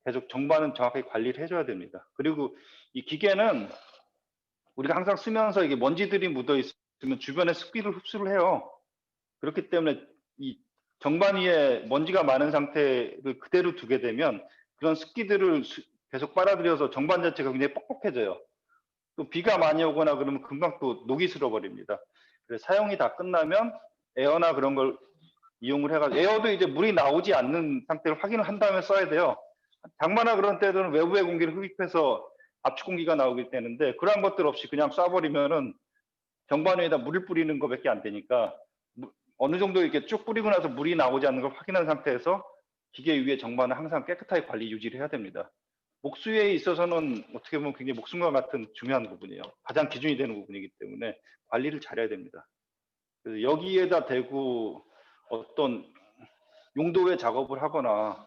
계속 정반은 정확하게 관리를 해줘야 됩니다. 그리고 이 기계는 우리가 항상 쓰면서 이게 먼지들이 묻어 있으면 주변에 습기를 흡수를 해요. 그렇기 때문에 이 정반 위에 먼지가 많은 상태를 그대로 두게 되면 그런 습기들을 계속 빨아들여서 정반 자체가 굉장히 뻑뻑해져요. 또 비가 많이 오거나 그러면 금방 또 녹이 슬어 버립니다. 그래서 사용이 다 끝나면 에어나 그런 걸 이용을 해가지고, 에어도 이제 물이 나오지 않는 상태를 확인을 한 다음에 써야 돼요. 장마나 그런 때들은 외부의 공기를 흡입해서 압축 공기가 나오게 되는데, 그러한 것들 없이 그냥 쏴버리면은 정반 위에다 물을 뿌리는 것밖에 안 되니까, 어느 정도 이렇게 쭉 뿌리고 나서 물이 나오지 않는 걸 확인한 상태에서 기계 위에 정반을 항상 깨끗하게 관리 유지를 해야 됩니다. 목수에 있어서는 어떻게 보면 굉장히 목숨과 같은 중요한 부분이에요. 가장 기준이 되는 부분이기 때문에 관리를 잘해야 됩니다. 그래서 여기에다 대고 어떤 용도의 작업을 하거나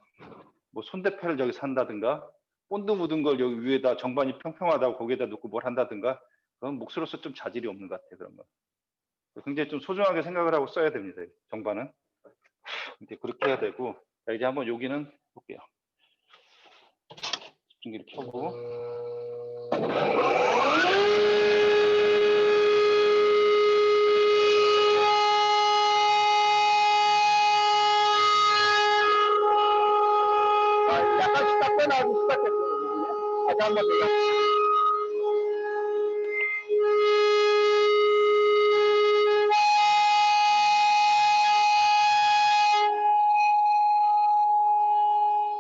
뭐 손대패를 저기 산다든가 본드 묻은 걸 여기 위에다 정반이 평평하다고 거기에다 놓고 뭘 한다든가, 그건 목수로서 좀 자질이 없는 것 같아요. 그런 건 굉장히 좀 소중하게 생각을 하고 써야 됩니다. 정반은 이제 그렇게 해야 되고. 자, 이제 한번 여기는 볼게요. 집중기를 켜고. 약간씩 닦여나가기 시작했어요. 다시 한번 더.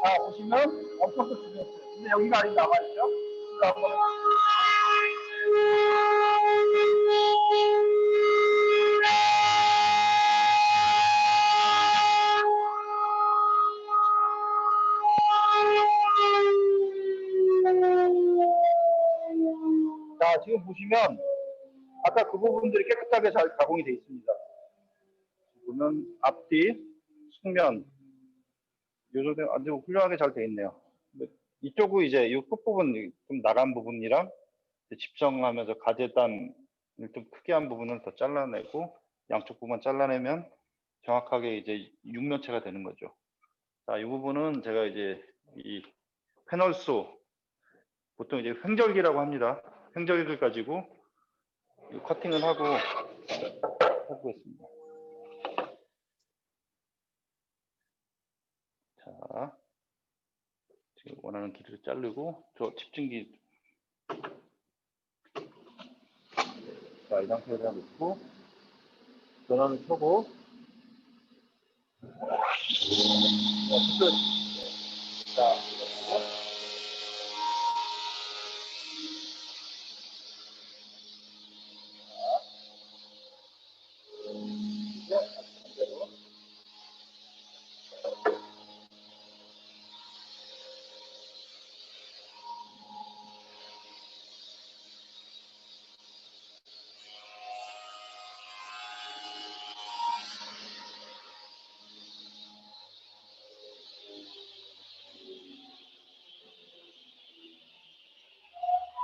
자, 보시면 엄청 끝이겠어요. 근데 여기가 아직 남아있죠? 자, 지금 보시면 아까 그 부분들이 깨끗하게 잘 가공이 되어 있습니다. 보면 앞뒤, 측면, 요 정도 아주 훌륭하게 잘 되어 있네요. 이쪽은 이제 이 끝부분 좀 나간 부분이랑 집정하면서 가재단을 좀 크게 한 부분을 더 잘라내고 양쪽 부분 잘라내면 정확하게 이제 육면체가 되는 거죠. 자, 이 부분은 제가 이제 이 패널소, 보통 이제 횡절기라고 합니다. 횡절기를 가지고 커팅을 하고 해보겠습니다. 자, 지금 원하는 길이를 자르고, 저 집중기, 자, 이 상태에다 놓고 전원을 켜고, 자,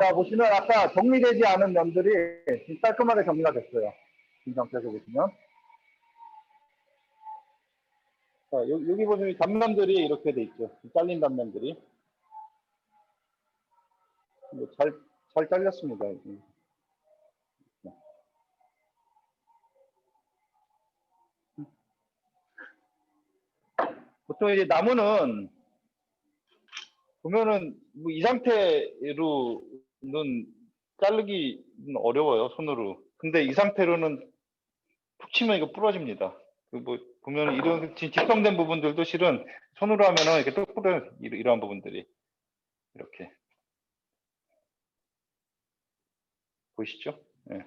자, 보시면 아까 정리되지 않은 면들이 지금 깔끔하게 정리가 됐어요. 이 상태에서 보시면. 자, 여기 보시면 단면들이 이렇게 돼 있죠. 잘린 단면들이. 잘 잘렸습니다. 여기. 보통 이제 나무는 보면은 뭐 이 상태로는 자르기는 어려워요, 손으로. 근데 이 상태로는 푹 치면 이거 부러집니다. 뭐 보면 이런 집성된 부분들도 실은 손으로 하면은 이렇게 뚝 부러요. 이러한 부분들이 이렇게 보이시죠? 네.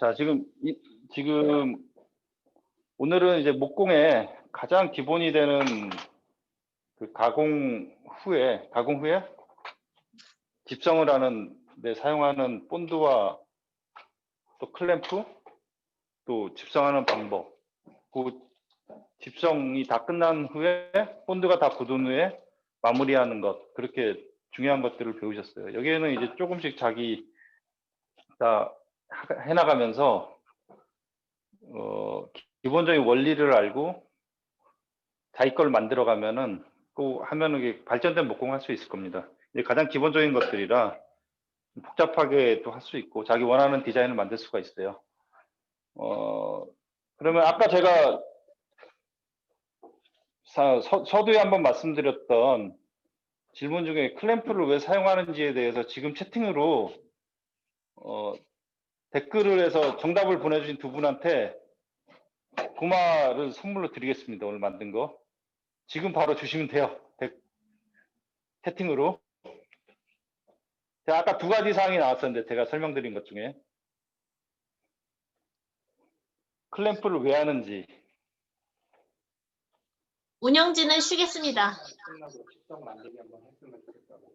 자, 지금 오늘은 이제 목공에 가장 기본이 되는 그 가공 후에 집성을 하는 데 사용하는 본드와 또 클램프, 또 집성하는 방법, 그 집성이 다 끝난 후에 본드가 다 굳은 후에 마무리하는 것, 그렇게 중요한 것들을 배우셨어요. 여기에는 이제 조금씩 자기 다 해나가면서 기본적인 원리를 알고 자기 걸 만들어가면은 또 하면은 이게 발전된 목공을 할 수 있을 겁니다. 이게 가장 기본적인 것들이라 복잡하게 또 할 수 있고 자기 원하는 디자인을 만들 수가 있어요. 그러면 아까 제가 서두에 한번 말씀드렸던 질문 중에 클램프를 왜 사용하는지에 대해서 지금 채팅으로 댓글을 해서 정답을 보내주신 두 분한테 고마를 선물로 드리겠습니다. 오늘 만든 거. 지금 바로 주시면 돼요. 채팅으로. 제가 아까 두 가지 사항이 나왔었는데 제가 설명드린 것 중에 클램프를 왜 하는지. 운영진은 쉬겠습니다. 끝나고 집성 만들기 한번 했으면 좋겠다고.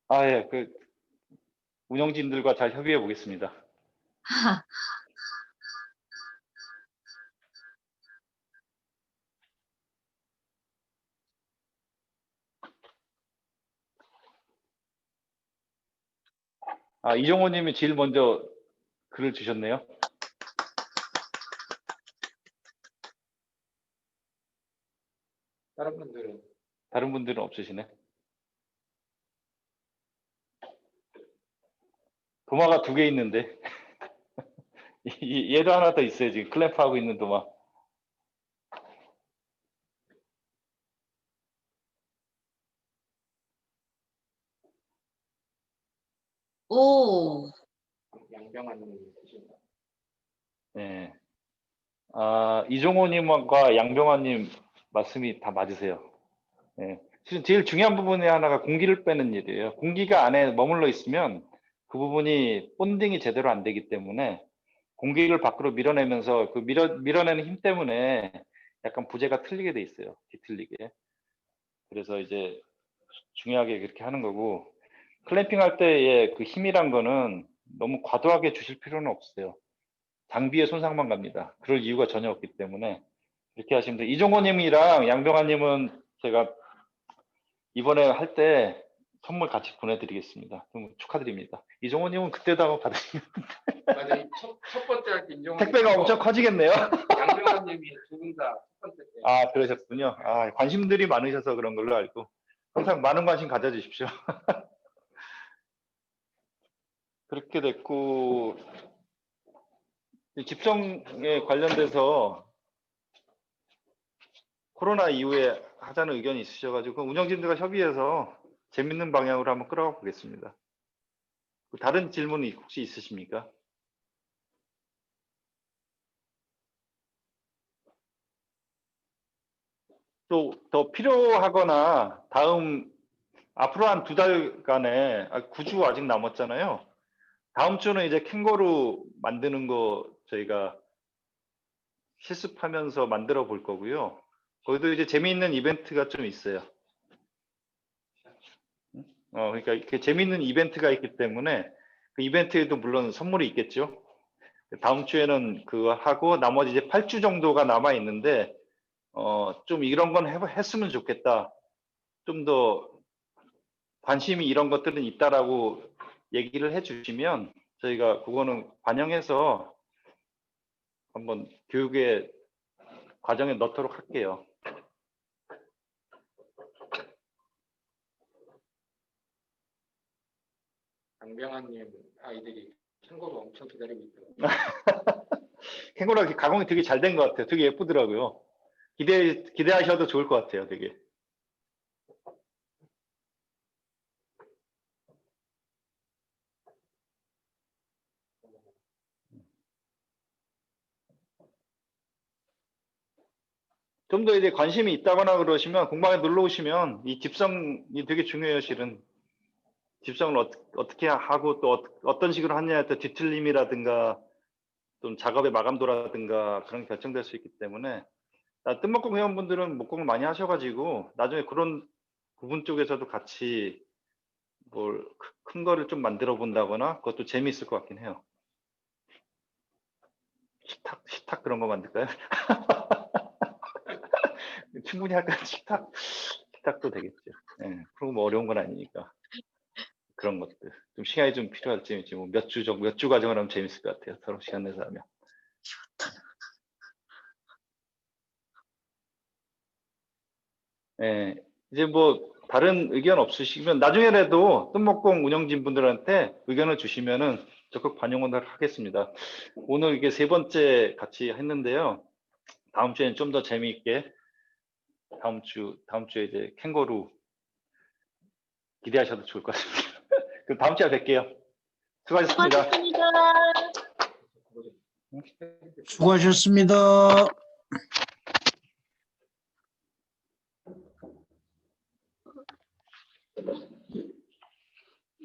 아, 예. 운영진들과 잘 협의해 보겠습니다. 아, 이종호 님이 제일 먼저 글을 주셨네요. 다른 분들은 없으시네. 도마가 2개 있는데 얘도 하나 더 있어요. 지금 클램프 하고 있는 도마. 오, 양병환님 쓰신다. 네. 아, 이종호님과 양병환님 말씀이 다 맞으세요. 네. 실은 제일 중요한 부분의 하나가 공기를 빼는 일이에요. 공기가 안에 머물러 있으면 그 부분이 본딩이 제대로 안 되기 때문에 공기를 밖으로 밀어내면서 그 밀어내는 힘 때문에 약간 부재가 틀리게 돼 있어요. 뒤틀리게. 그래서 이제 중요하게 그렇게 하는 거고, 클램핑 할 때의 그 힘이란 거는 너무 과도하게 주실 필요는 없어요. 장비에 손상만 갑니다. 그럴 이유가 전혀 없기 때문에 이렇게 하시면 돼요. 이종호님이랑 양병환님은 제가 이번에 할 때 선물 같이 보내드리겠습니다. 좀 축하드립니다. 이종호님은 그때도 한번 받으시면 맞아, 첫 번째 할 때 인정한 택배가 엄청 커지겠네요. 양병환님이 두 분 다 첫 번째 때. 아, 그러셨군요. 아, 관심들이 많으셔서 그런 걸로 알고 항상 많은 관심 가져주십시오. 그렇게 됐고, 집성에 관련돼서 코로나 이후에 하자는 의견이 있으셔가지고 운영진들과 협의해서 재밌는 방향으로 한번 끌어가 보겠습니다. 다른 질문이 혹시 있으십니까? 또 더 필요하거나 앞으로 한 2달간에 9주 아직 남았잖아요. 다음 주는 이제 캥거루 만드는 거 저희가 실습하면서 만들어 볼 거고요. 거기도 이제 재미있는 이벤트가 좀 있어요. 그러니까 이렇게 재밌는 이벤트가 있기 때문에 그 이벤트에도 물론 선물이 있겠죠. 다음 주에는 그거 하고 나머지 이제 8주 정도가 남아 있는데 좀 이런 건 했으면 좋겠다. 좀 더 관심이 이런 것들은 있다라고 얘기를 해주시면 저희가 그거는 반영해서 한번 교육의 과정에 넣도록 할게요. 강병환님 아이들이 캥거루 엄청 기다리고 있더라고요. 캥거루가 가공이 되게 잘 된 것 같아요. 되게 예쁘더라고요. 기대하셔도 좋을 것 같아요. 되게. 좀 더 이제 관심이 있다거나 그러시면 공방에 놀러 오시면 이 집성이 되게 중요해요, 실은. 집성을 어떻게 하고 또 어떤 식으로 하느냐에 따라 뒤틀림이라든가 좀 작업의 마감도라든가 그런 게 결정될 수 있기 때문에 뜬목공 회원분들은 목공을 많이 하셔가지고 나중에 그런 부분 쪽에서도 같이 뭘 큰 거를 좀 만들어 본다거나 그것도 재미있을 것 같긴 해요. 식탁 그런 거 만들까요? 충분히 할까요? 식탁도 되겠죠. 예, 그런 거 뭐 어려운 건 아니니까. 그런 것들. 좀 시간이 좀 필요할지 뭐 몇 주 과정을 하면 재밌을 것 같아요. 서로 시간 내서 하면. 예, 이제 뭐 다른 의견 없으시면 나중에라도 뜬목공 운영진 분들한테 의견을 주시면은 적극 반영을 하겠습니다. 오늘 이게 3번째 같이 했는데요. 다음 주에는 좀 더 재미있게 다음 주에 이제 캥거루 기대하셔도 좋을 것 같습니다. 그럼 다음 주에 뵐게요. 수고하셨습니다. 수고하셨습니다.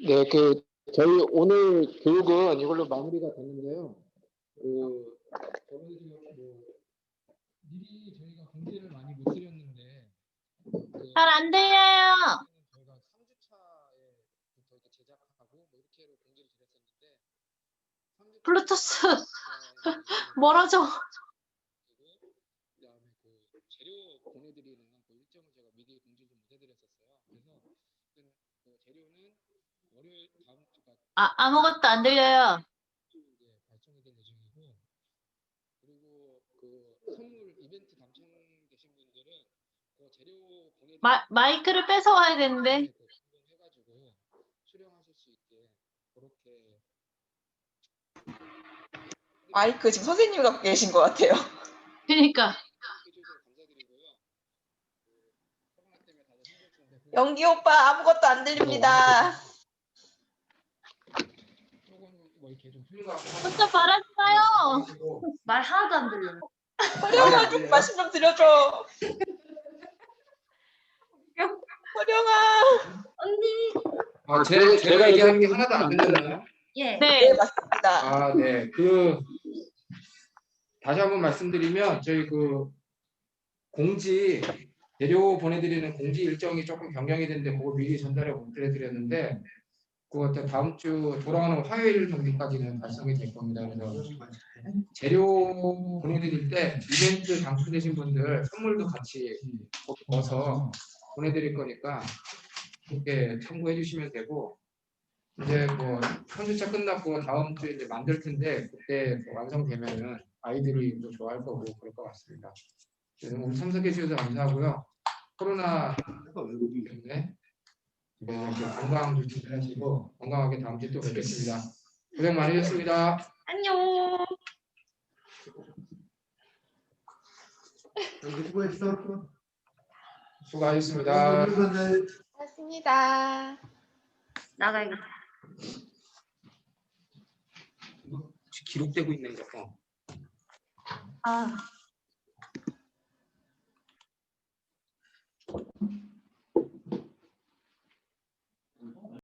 네, 저희 오늘 교육은 이걸로 마무리가 됐는데요. 저번에 미리 저희가 공지를 많이 못 드렸는데 잘 안 들려요. 저희가 3주차에부터 이렇게 제작하고 뭐 이렇게로 공지를 드렸었는데 블루투스 멀어져. 그다음에 재료 보내드리는 일정을 제가 미리 공지를 못 해드렸었어요. 그래서 재료는 월요일 다음 주가 아무것도 안 들려요. 발송이 될 예정이고, 그리고 선물 이벤트 당첨되신 분들은 재료 마이크를 뺏어와야 되는데. 해가지고 수령하실 수 있게 그렇게. 마이크 지금 선생님이 갖고 계신 것 같아요. 그러니까. 영기 오빠 아무것도 안 들립니다. 혼자 말았어요. 말 하나도 안 들려요. 허령아 좀 말씀 좀 드려줘. 허령아. 언니. 제가 얘기하는 게 하나도 안 들렸나요? 예. 네 맞습니다. 네. 다시 한번 말씀드리면 저희 공지 재료 보내드리는 공지 일정이 조금 변경이 됐는데 그거 미리 전달을 못 해드렸는데 그거 다음 주 돌아오는 화요일 정도까지는 발송이 될 겁니다. 그래서 재료 보내드릴 때 이벤트 당첨되신 분들 선물도 같이 넣어서 보내드릴 거니까 그렇게 참고해 주시면 되고, 이제 3주차 끝났고 다음 주에 이제 만들 텐데 그때 완성되면은 아이들이 또 좋아할 거고 그럴 것 같습니다. 그래서 오늘 참석해 주셔서 감사하고요. 코로나 때문에 건강 조심하시고 건강하게 다음 주에 또 뵙겠습니다. 고생 많으셨습니다. 안녕. 수고하셨습니다. 맞습니다. 나가야겠다. 기록되고 있는 거. 아.